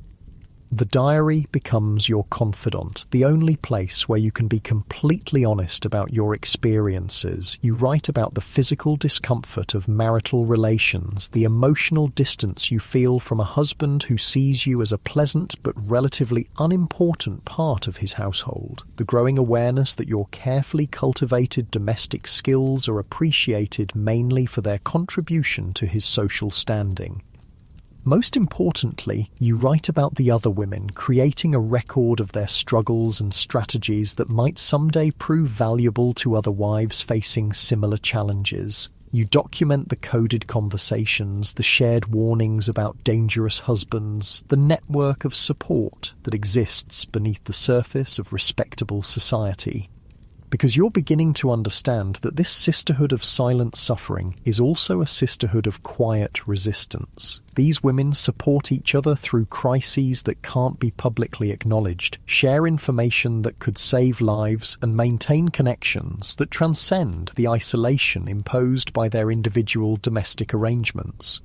The diary becomes your confidant, the only place where you can be completely honest about your experiences. You write about the physical discomfort of marital relations, the emotional distance you feel from a husband who sees you as a pleasant but relatively unimportant part of his household, the growing awareness that your carefully cultivated domestic skills are appreciated mainly for their contribution to his social standing. Most importantly, you write about the other women, creating a record of their struggles and strategies that might someday prove valuable to other wives facing similar challenges. You document the coded conversations, the shared warnings about dangerous husbands, the network of support that exists beneath the surface of respectable society. Because you're beginning to understand that this sisterhood of silent suffering is also a sisterhood of quiet resistance. These women support each other through crises that can't be publicly acknowledged, share information that could save lives, and maintain connections that transcend the isolation imposed by their individual domestic arrangements.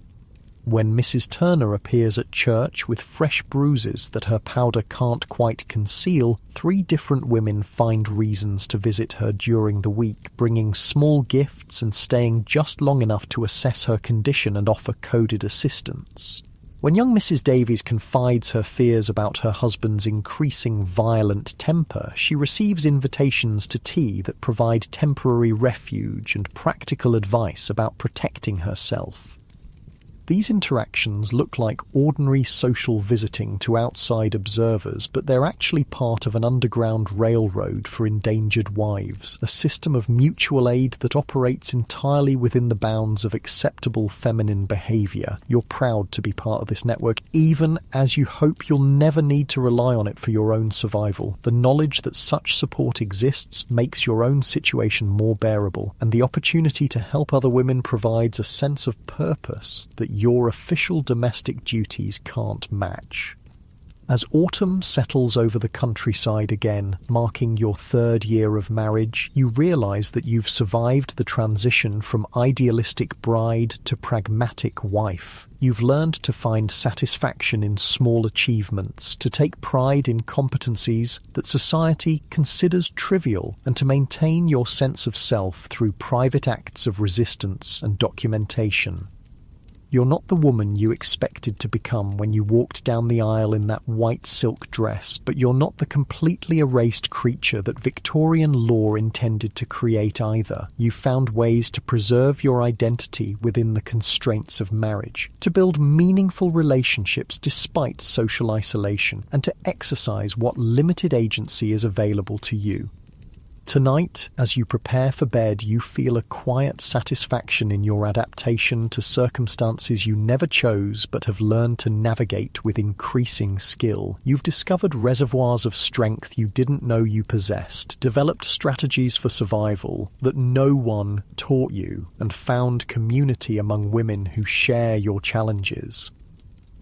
When Mrs. Turner appears at church with fresh bruises that her powder can't quite conceal, 3 different women find reasons to visit her during the week, bringing small gifts and staying just long enough to assess her condition and offer coded assistance. When young Mrs. Davies confides her fears about her husband's increasing violent temper, she receives invitations to tea that provide temporary refuge and practical advice about protecting herself. These interactions look like ordinary social visiting to outside observers, but they're actually part of an underground railroad for endangered wives, a system of mutual aid that operates entirely within the bounds of acceptable feminine behaviour. You're proud to be part of this network, even as you hope you'll never need to rely on it for your own survival. The knowledge that such support exists makes your own situation more bearable, and the opportunity to help other women provides a sense of purpose that your official domestic duties can't match. As autumn settles over the countryside again, marking your 3rd year of marriage, you realise that you've survived the transition from idealistic bride to pragmatic wife. You've learned to find satisfaction in small achievements, to take pride in competencies that society considers trivial, and to maintain your sense of self through private acts of resistance and documentation. You're not the woman you expected to become when you walked down the aisle in that white silk dress, but you're not the completely erased creature that Victorian law intended to create either. You found ways to preserve your identity within the constraints of marriage, to build meaningful relationships despite social isolation, and to exercise what limited agency is available to you. Tonight, as you prepare for bed, you feel a quiet satisfaction in your adaptation to circumstances you never chose but have learned to navigate with increasing skill. You've discovered reservoirs of strength you didn't know you possessed, developed strategies for survival that no one taught you, and found community among women who share your challenges.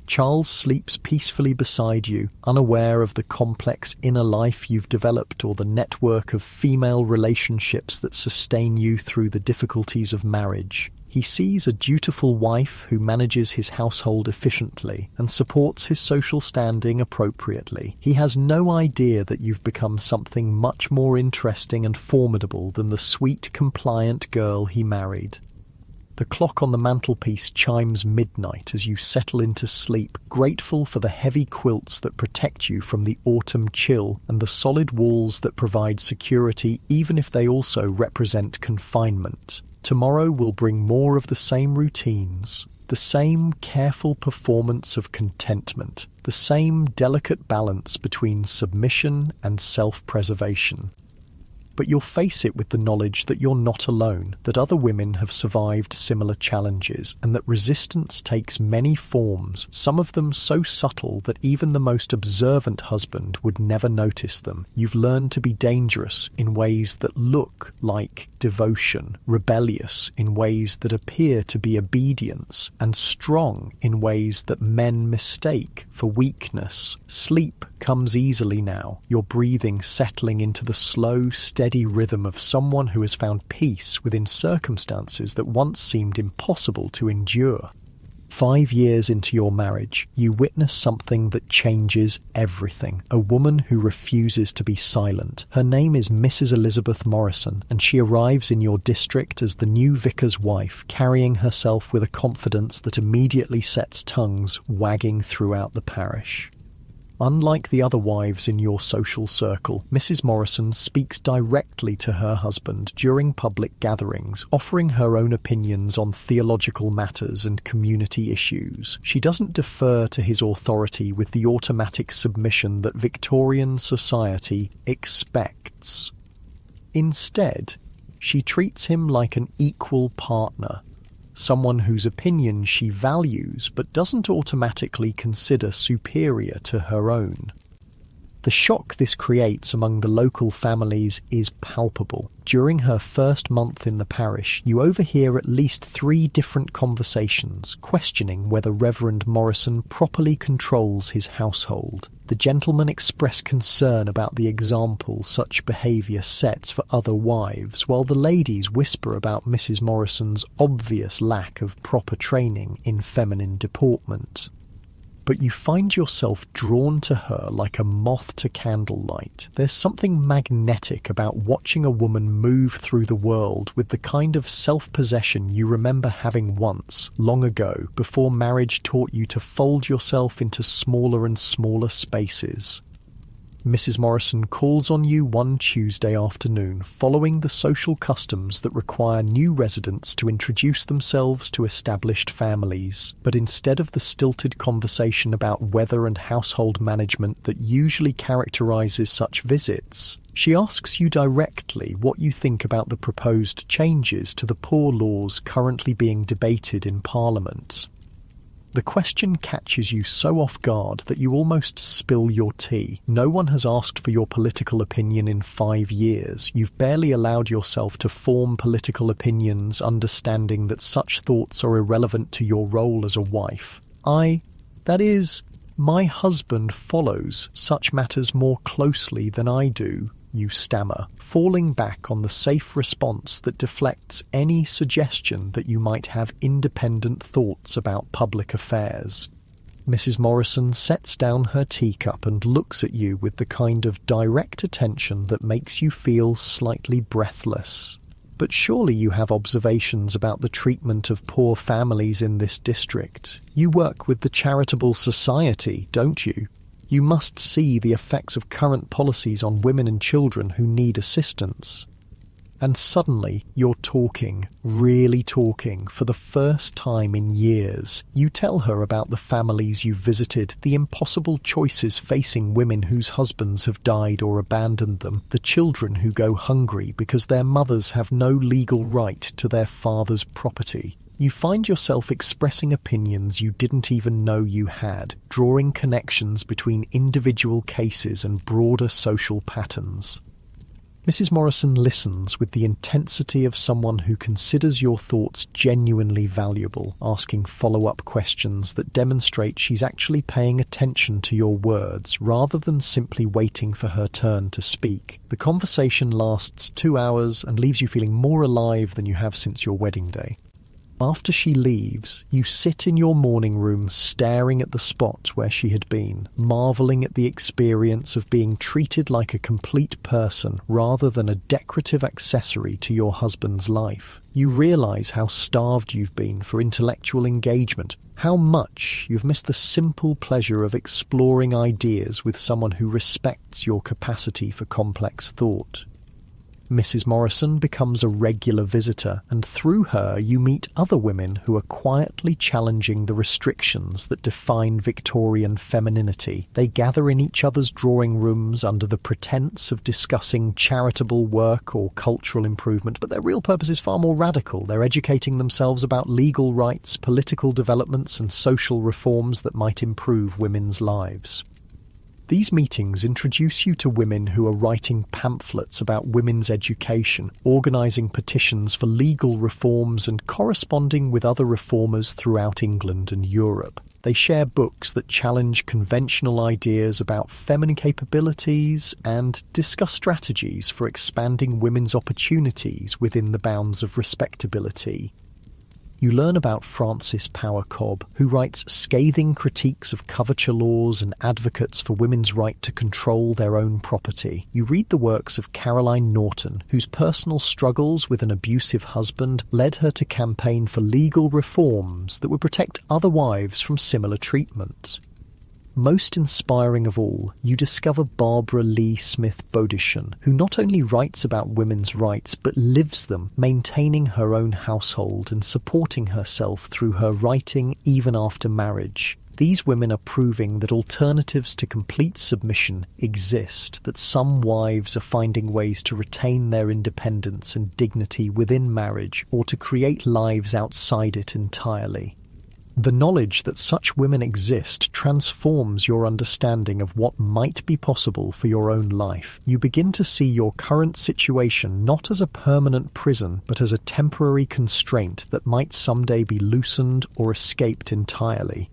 Charles sleeps peacefully beside you, unaware of the complex inner life you've developed or the network of female relationships that sustain you through the difficulties of marriage. He sees a dutiful wife who manages his household efficiently and supports his social standing appropriately. He has no idea that you've become something much more interesting and formidable than the sweet, compliant girl he married. The clock on the mantelpiece chimes midnight as you settle into sleep, grateful for the heavy quilts that protect you from the autumn chill and the solid walls that provide security even if they also represent confinement. Tomorrow will bring more of the same routines, the same careful performance of contentment, the same delicate balance between submission and self-preservation. But you'll face it with the knowledge that you're not alone, that other women have survived similar challenges, and that resistance takes many forms, some of them so subtle that even the most observant husband would never notice them. You've learned to be dangerous in ways that look like devotion, rebellious in ways that appear to be obedience, and strong in ways that men mistake for weakness. Sleep comes easily now, your breathing settling into the slow, steady rhythm of someone who has found peace within circumstances that once seemed impossible to endure. 5 years into your marriage, you witness something that changes everything. A woman who refuses to be silent. Her name is Mrs. Elizabeth Morrison, and she arrives in your district as the new vicar's wife, carrying herself with a confidence that immediately sets tongues wagging throughout the parish. Unlike the other wives in your social circle, Mrs. Morrison speaks directly to her husband during public gatherings, offering her own opinions on theological matters and community issues. She doesn't defer to his authority with the automatic submission that Victorian society expects. Instead, she treats him like an equal partner, someone whose opinion she values but doesn't automatically consider superior to her own. The shock this creates among the local families is palpable. During her first month in the parish, you overhear at least 3 different conversations questioning whether Reverend Morrison properly controls his household. The gentlemen express concern about the example such behaviour sets for other wives, while the ladies whisper about Mrs. Morrison's obvious lack of proper training in feminine deportment. But you find yourself drawn to her like a moth to candlelight. There's something magnetic about watching a woman move through the world with the kind of self-possession you remember having once, long ago, before marriage taught you to fold yourself into smaller and smaller spaces. Mrs. Morrison calls on you one Tuesday afternoon, following the social customs that require new residents to introduce themselves to established families. But instead of the stilted conversation about weather and household management that usually characterises such visits, she asks you directly what you think about the proposed changes to the poor laws currently being debated in Parliament. The question catches you so off guard that you almost spill your tea. No one has asked for your political opinion in 5 years. You've barely allowed yourself to form political opinions, understanding that such thoughts are irrelevant to your role as a wife. My husband follows such matters more closely than I do, you stammer, falling back on the safe response that deflects any suggestion that you might have independent thoughts about public affairs. Mrs. Morrison sets down her teacup and looks at you with the kind of direct attention that makes you feel slightly breathless. But surely you have observations about the treatment of poor families in this district. You work with the charitable society, don't you? You must see the effects of current policies on women and children who need assistance. And suddenly, you're talking, really talking, for the first time in years. You tell her about the families you've visited, the impossible choices facing women whose husbands have died or abandoned them, the children who go hungry because their mothers have no legal right to their father's property. You find yourself expressing opinions you didn't even know you had, drawing connections between individual cases and broader social patterns. Mrs. Morrison listens with the intensity of someone who considers your thoughts genuinely valuable, asking follow-up questions that demonstrate she's actually paying attention to your words rather than simply waiting for her turn to speak. The conversation lasts 2 hours and leaves you feeling more alive than you have since your wedding day. After she leaves, you sit in your morning room staring at the spot where she had been, marvelling at the experience of being treated like a complete person rather than a decorative accessory to your husband's life. You realise how starved you've been for intellectual engagement, how much you've missed the simple pleasure of exploring ideas with someone who respects your capacity for complex thought. Mrs. Morrison becomes a regular visitor, and through her you meet other women who are quietly challenging the restrictions that define Victorian femininity. They gather in each other's drawing rooms under the pretense of discussing charitable work or cultural improvement, but their real purpose is far more radical. They're educating themselves about legal rights, political developments, and social reforms that might improve women's lives. These meetings introduce you to women who are writing pamphlets about women's education, organising petitions for legal reforms, and corresponding with other reformers throughout England and Europe. They share books that challenge conventional ideas about feminine capabilities and discuss strategies for expanding women's opportunities within the bounds of respectability. You learn about Frances Power Cobb, who writes scathing critiques of coverture laws and advocates for women's right to control their own property. You read the works of Caroline Norton, whose personal struggles with an abusive husband led her to campaign for legal reforms that would protect other wives from similar treatment. Most inspiring of all, you discover Barbara Lee Smith Bodishan, who not only writes about women's rights but lives them, maintaining her own household and supporting herself through her writing even after marriage. These women are proving that alternatives to complete submission exist, that some wives are finding ways to retain their independence and dignity within marriage or to create lives outside it entirely. The knowledge that such women exist transforms your understanding of what might be possible for your own life. You begin to see your current situation not as a permanent prison, but as a temporary constraint that might someday be loosened or escaped entirely.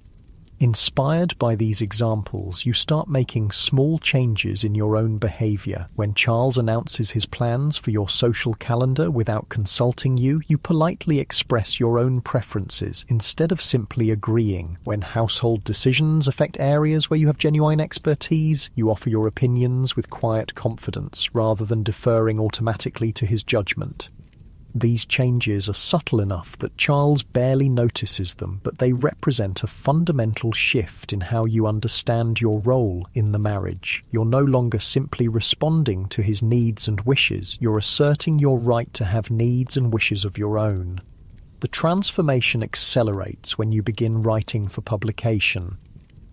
Inspired by these examples, you start making small changes in your own behaviour. When Charles announces his plans for your social calendar without consulting you, you politely express your own preferences instead of simply agreeing. When household decisions affect areas where you have genuine expertise, you offer your opinions with quiet confidence rather than deferring automatically to his judgment. These changes are subtle enough that Charles barely notices them, but they represent a fundamental shift in how you understand your role in the marriage. You're no longer simply responding to his needs and wishes, you're asserting your right to have needs and wishes of your own. The transformation accelerates when you begin writing for publication.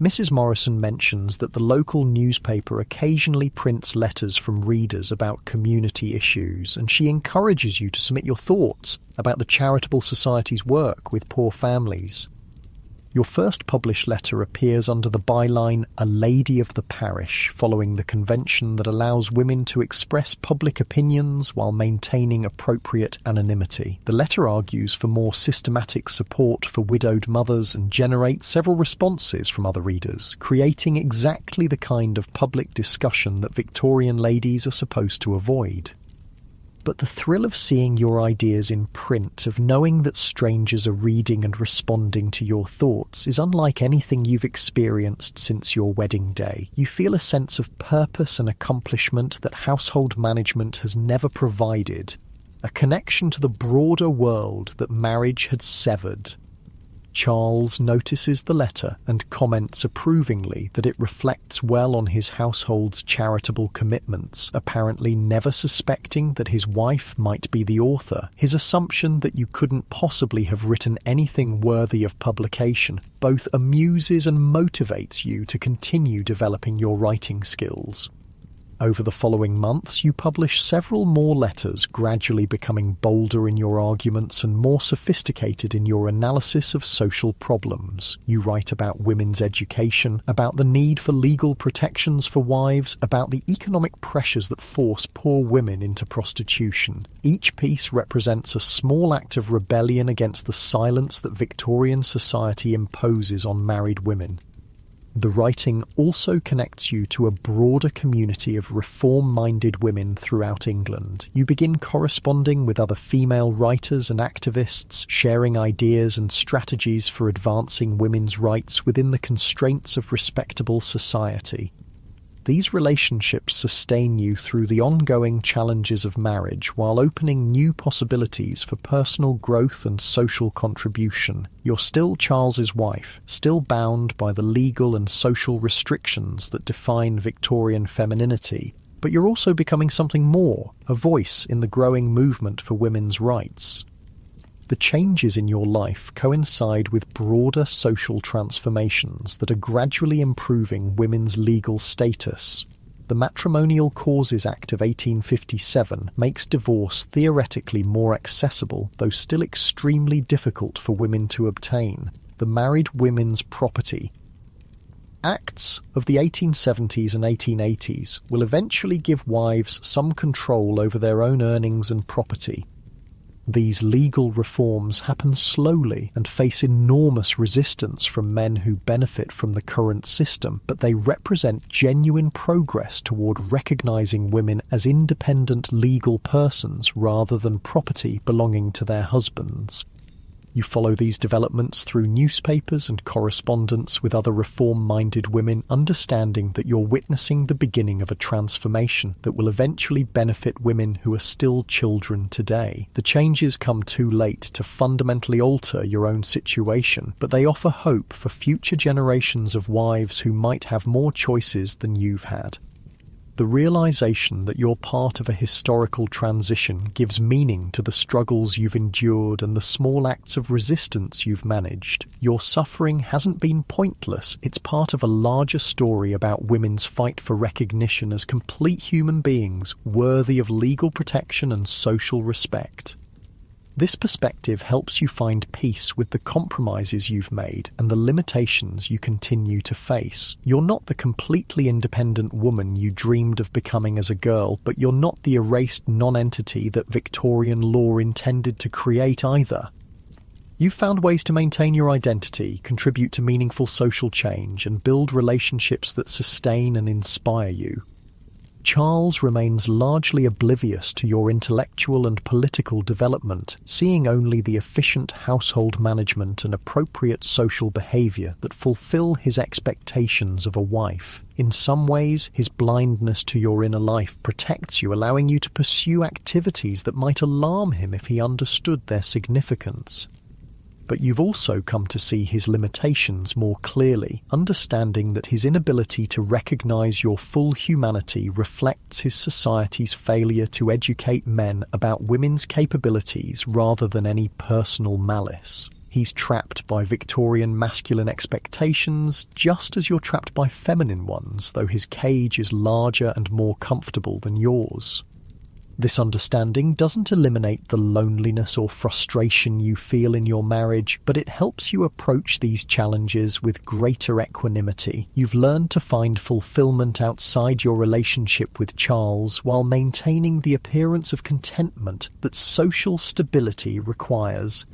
Mrs. Morrison mentions that the local newspaper occasionally prints letters from readers about community issues, and she encourages you to submit your thoughts about the charitable society's work with poor families. Your first published letter appears under the byline "A Lady of the Parish," following the convention that allows women to express public opinions while maintaining appropriate anonymity. The letter argues for more systematic support for widowed mothers and generates several responses from other readers, creating exactly the kind of public discussion that Victorian ladies are supposed to avoid. But the thrill of seeing your ideas in print, of knowing that strangers are reading and responding to your thoughts, is unlike anything you've experienced since your wedding day. You feel a sense of purpose and accomplishment that household management has never provided. a connection to the broader world that marriage had severed. Charles notices the letter and comments approvingly that it reflects well on his household's charitable commitments, apparently never suspecting that his wife might be the author. His assumption that you couldn't possibly have written anything worthy of publication both amuses and motivates you to continue developing your writing skills. Over the following months, you publish several more letters, gradually becoming bolder in your arguments and more sophisticated in your analysis of social problems. You write about women's education, about the need for legal protections for wives, about the economic pressures that force poor women into prostitution. Each piece represents a small act of rebellion against the silence that Victorian society imposes on married women. The writing also connects you to a broader community of reform-minded women throughout England. You begin corresponding with other female writers and activists, sharing ideas and strategies for advancing women's rights within the constraints of respectable society. These relationships sustain you through the ongoing challenges of marriage while opening new possibilities for personal growth and social contribution. You're still Charles's wife, still bound by the legal and social restrictions that define Victorian femininity, but you're also becoming something more, a voice in the growing movement for women's rights. The changes in your life coincide with broader social transformations that are gradually improving women's legal status. The Matrimonial Causes Act of 1857 makes divorce theoretically more accessible, though still extremely difficult for women to obtain. The Married Women's Property Acts of the 1870s and 1880s will eventually give wives some control over their own earnings and property. These legal reforms happen slowly and face enormous resistance from men who benefit from the current system, but they represent genuine progress toward recognizing women as independent legal persons rather than property belonging to their husbands. You follow these developments through newspapers and correspondence with other reform-minded women, understanding that you're witnessing the beginning of a transformation that will eventually benefit women who are still children today. The changes come too late to fundamentally alter your own situation, but they offer hope for future generations of wives who might have more choices than you've had. The realization that you're part of a historical transition gives meaning to the struggles you've endured and the small acts of resistance you've managed. Your suffering hasn't been pointless, it's part of a larger story about women's fight for recognition as complete human beings, worthy of legal protection and social respect. This perspective helps you find peace with the compromises you've made and the limitations you continue to face. You're not the completely independent woman you dreamed of becoming as a girl, but you're not the erased non-entity that Victorian law intended to create either. You've found ways to maintain your identity, contribute to meaningful social change, and build relationships that sustain and inspire you. Charles remains largely oblivious to your intellectual and political development, seeing only the efficient household management and appropriate social behaviour that fulfill his expectations of a wife. In some ways, his blindness to your inner life protects you, allowing you to pursue activities that might alarm him if he understood their significance. But you've also come to see his limitations more clearly, understanding that his inability to recognise your full humanity reflects his society's failure to educate men about women's capabilities rather than any personal malice. He's trapped by Victorian masculine expectations, just as you're trapped by feminine ones, though his cage is larger and more comfortable than yours. This understanding doesn't eliminate the loneliness or frustration you feel in your marriage, but it helps you approach these challenges with greater equanimity. You've learned to find fulfillment outside your relationship with Charles while maintaining the appearance of contentment that social stability requires.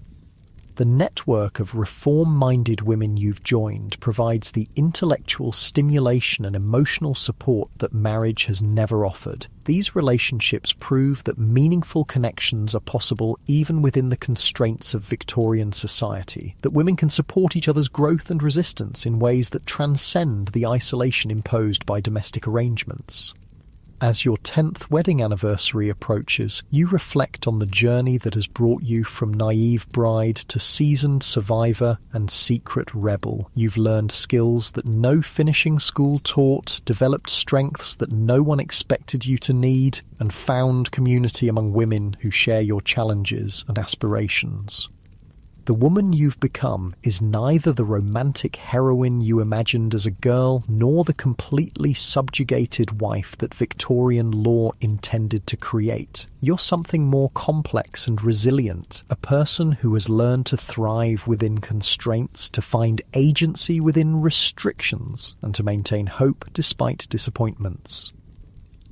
The network of reform-minded women you've joined provides the intellectual stimulation and emotional support that marriage has never offered. These relationships prove that meaningful connections are possible even within the constraints of Victorian society, that women can support each other's growth and resistance in ways that transcend the isolation imposed by domestic arrangements. As your 10th wedding anniversary approaches, you reflect on the journey that has brought you from naive bride to seasoned survivor and secret rebel. You've learned skills that no finishing school taught, developed strengths that no one expected you to need, and found community among women who share your challenges and aspirations. The woman you've become is neither the romantic heroine you imagined as a girl, nor the completely subjugated wife that Victorian law intended to create. You're something more complex and resilient, a person who has learned to thrive within constraints, to find agency within restrictions, and to maintain hope despite disappointments.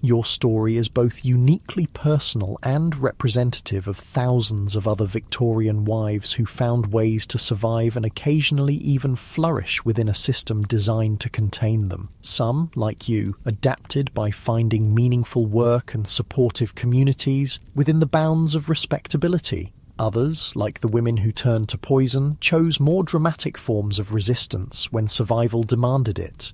Your story is both uniquely personal and representative of thousands of other Victorian wives who found ways to survive and occasionally even flourish within a system designed to contain them. Some, like you, adapted by finding meaningful work and supportive communities within the bounds of respectability. Others, like the women who turned to poison, chose more dramatic forms of resistance when survival demanded it.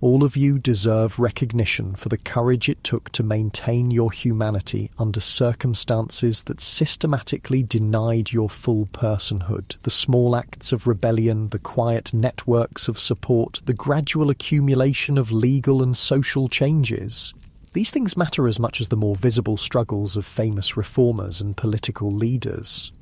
All of you deserve recognition for the courage it took to maintain your humanity under circumstances that systematically denied your full personhood. The small acts of rebellion, the quiet networks of support, the gradual accumulation of legal and social changes. These things matter as much as the more visible struggles of famous reformers and political leaders.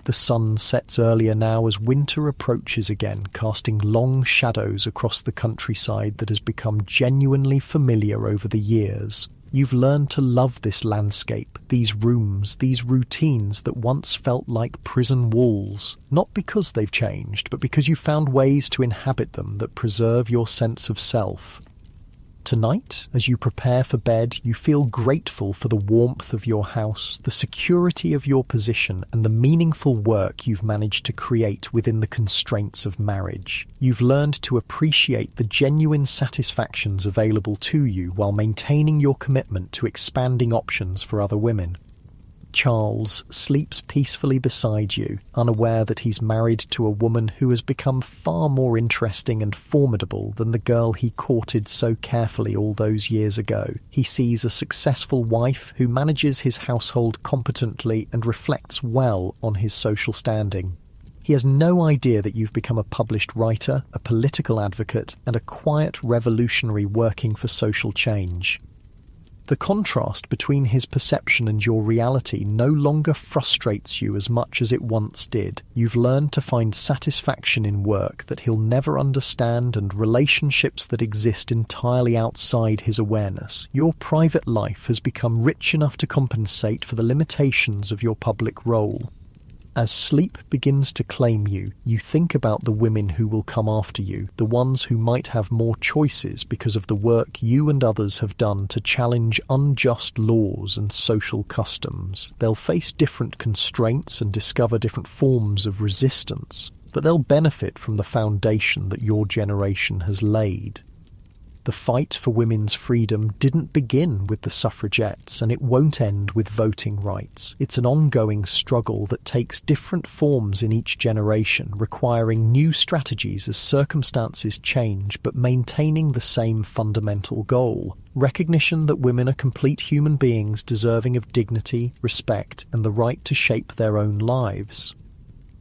The sun sets earlier now as winter approaches again, casting long shadows across the countryside that has become genuinely familiar over the years. You've learned to love this landscape, these rooms, these routines that once felt like prison walls, not because they've changed, but because you found ways to inhabit them that preserve your sense of self. Tonight, as you prepare for bed, you feel grateful for the warmth of your house, the security of your position, and the meaningful work you've managed to create within the constraints of marriage. You've learned to appreciate the genuine satisfactions available to you while maintaining your commitment to expanding options for other women. Charles sleeps peacefully beside you, unaware that he's married to a woman who has become far more interesting and formidable than the girl he courted so carefully all those years ago. He sees a successful wife who manages his household competently and reflects well on his social standing. He has no idea that you've become a published writer, a political advocate, and a quiet revolutionary working for social change. The contrast between his perception and your reality no longer frustrates you as much as it once did. You've learned to find satisfaction in work that he'll never understand and relationships that exist entirely outside his awareness. Your private life has become rich enough to compensate for the limitations of your public role. As sleep begins to claim you, you think about the women who will come after you, the ones who might have more choices because of the work you and others have done to challenge unjust laws and social customs. They'll face different constraints and discover different forms of resistance, but they'll benefit from the foundation that your generation has laid. The fight for women's freedom didn't begin with the suffragettes, and it won't end with voting rights. It's an ongoing struggle that takes different forms in each generation, requiring new strategies as circumstances change, but maintaining the same fundamental goal: recognition that women are complete human beings deserving of dignity, respect, and the right to shape their own lives.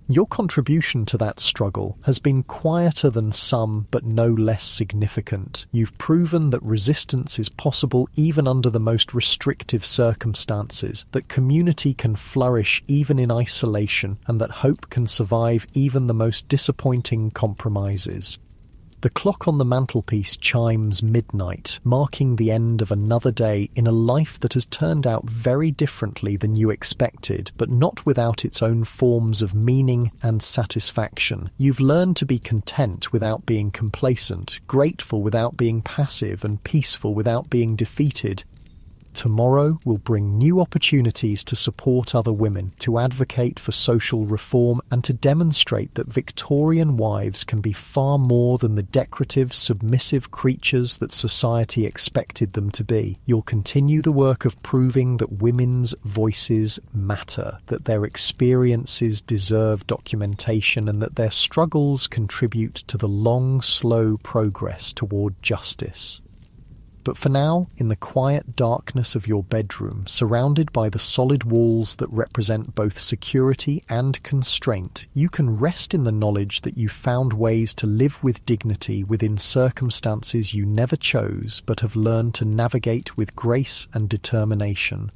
Your contribution to that struggle has been quieter than some, but no less significant. You've proven that resistance is possible even under the most restrictive circumstances, that community can flourish even in isolation, and that hope can survive even the most disappointing compromises. The clock on the mantelpiece chimes midnight, marking the end of another day in a life that has turned out very differently than you expected, but not without its own forms of meaning and satisfaction. You've learned to be content without being complacent, grateful without being passive, and peaceful without being defeated. Tomorrow will bring new opportunities to support other women, to advocate for social reform, and to demonstrate that Victorian wives can be far more than the decorative, submissive creatures that society expected them to be. You'll continue the work of proving that women's voices matter, that their experiences deserve documentation, and that their struggles contribute to the long, slow progress toward justice. But for now, in the quiet darkness of your bedroom, surrounded by the solid walls that represent both security and constraint, you can rest in the knowledge that you found ways to live with dignity within circumstances you never chose but have learned to navigate with grace and determination.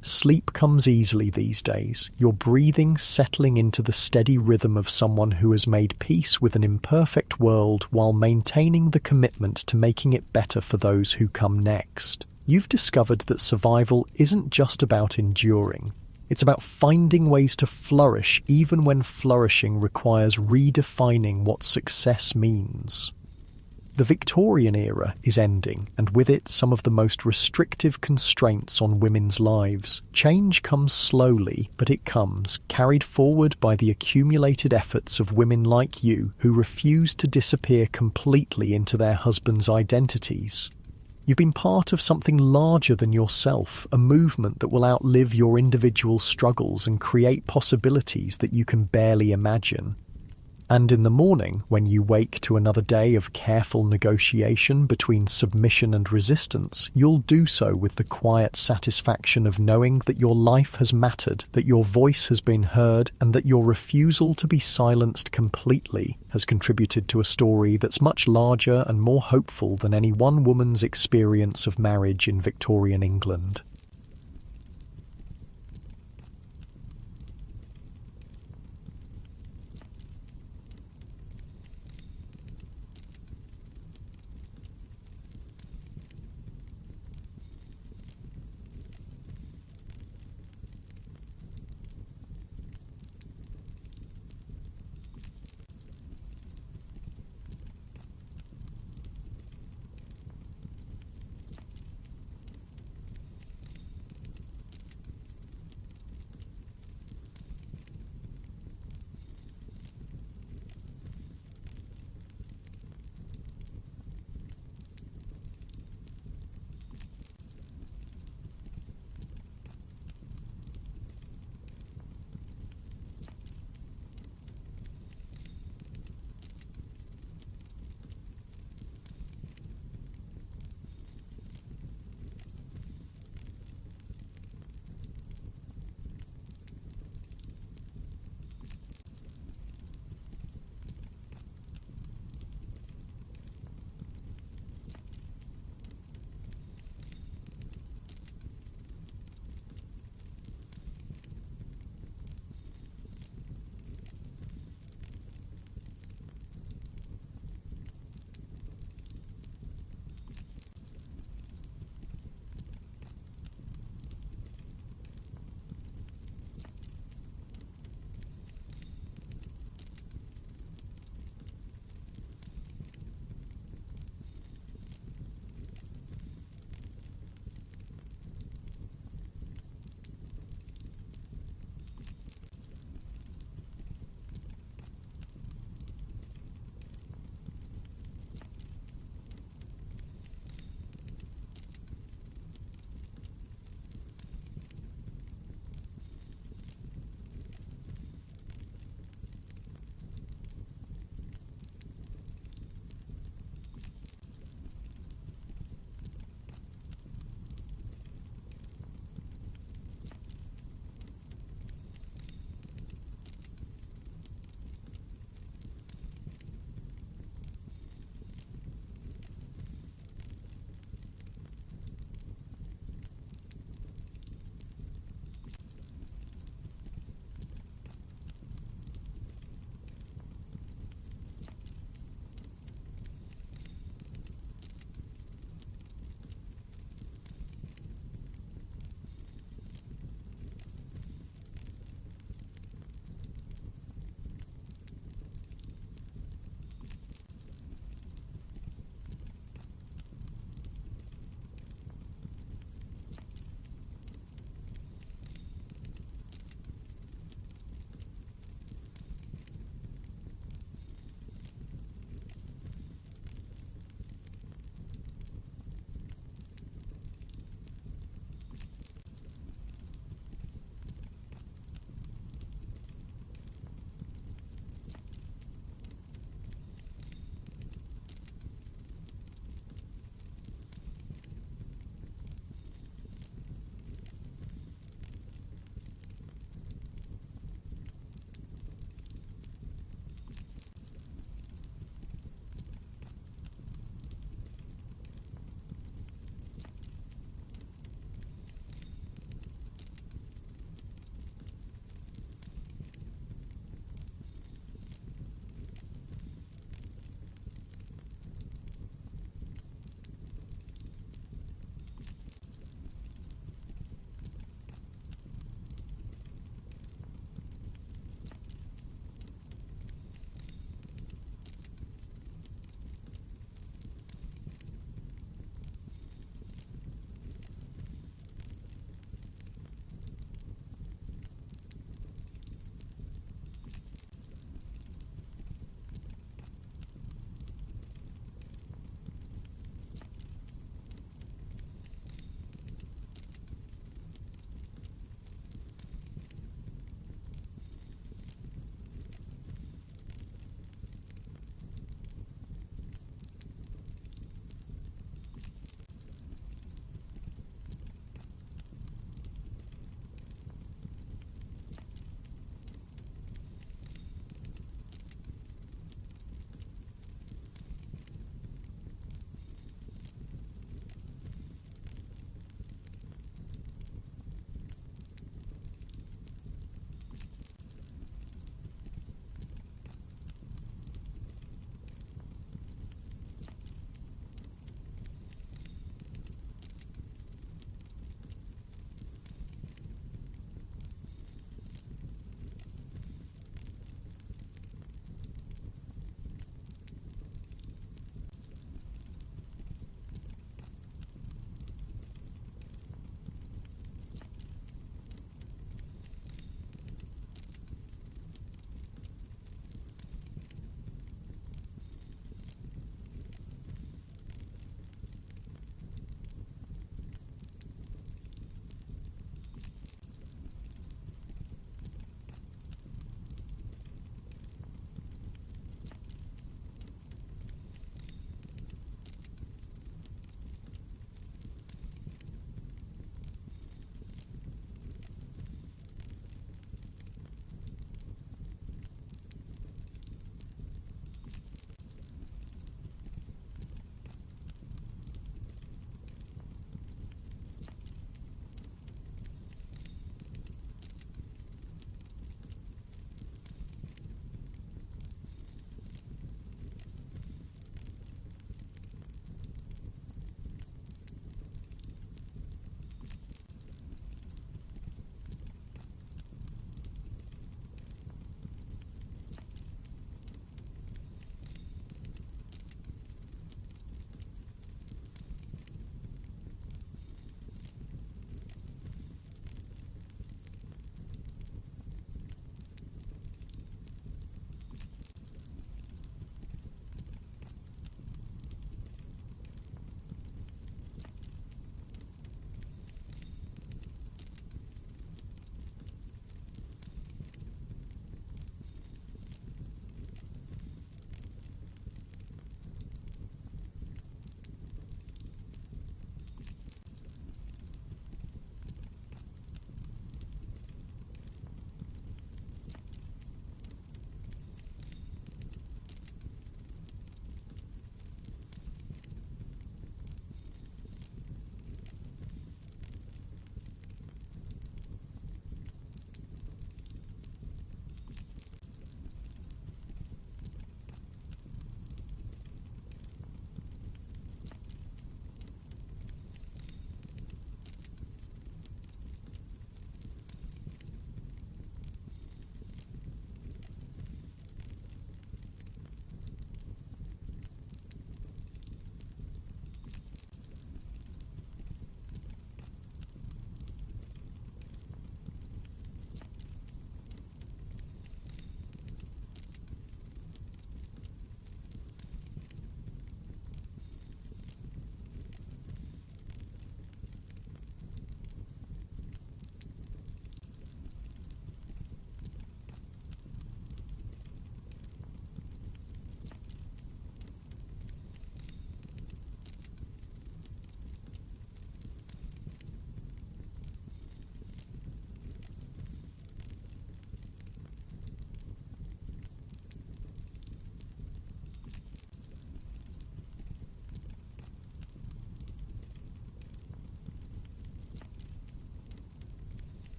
Sleep comes easily these days, your breathing settling into the steady rhythm of someone who has made peace with an imperfect world while maintaining the commitment to making it better for those who come next. You've discovered that survival isn't just about enduring. It's about finding ways to flourish even when flourishing requires redefining what success means. The Victorian era is ending, and with it some of the most restrictive constraints on women's lives. Change comes slowly, but it comes, carried forward by the accumulated efforts of women like you who refuse to disappear completely into their husbands' identities. You've been part of something larger than yourself, a movement that will outlive your individual struggles and create possibilities that you can barely imagine. And in the morning, when you wake to another day of careful negotiation between submission and resistance, you'll do so with the quiet satisfaction of knowing that your life has mattered, that your voice has been heard, and that your refusal to be silenced completely has contributed to a story that's much larger and more hopeful than any one woman's experience of marriage in Victorian England.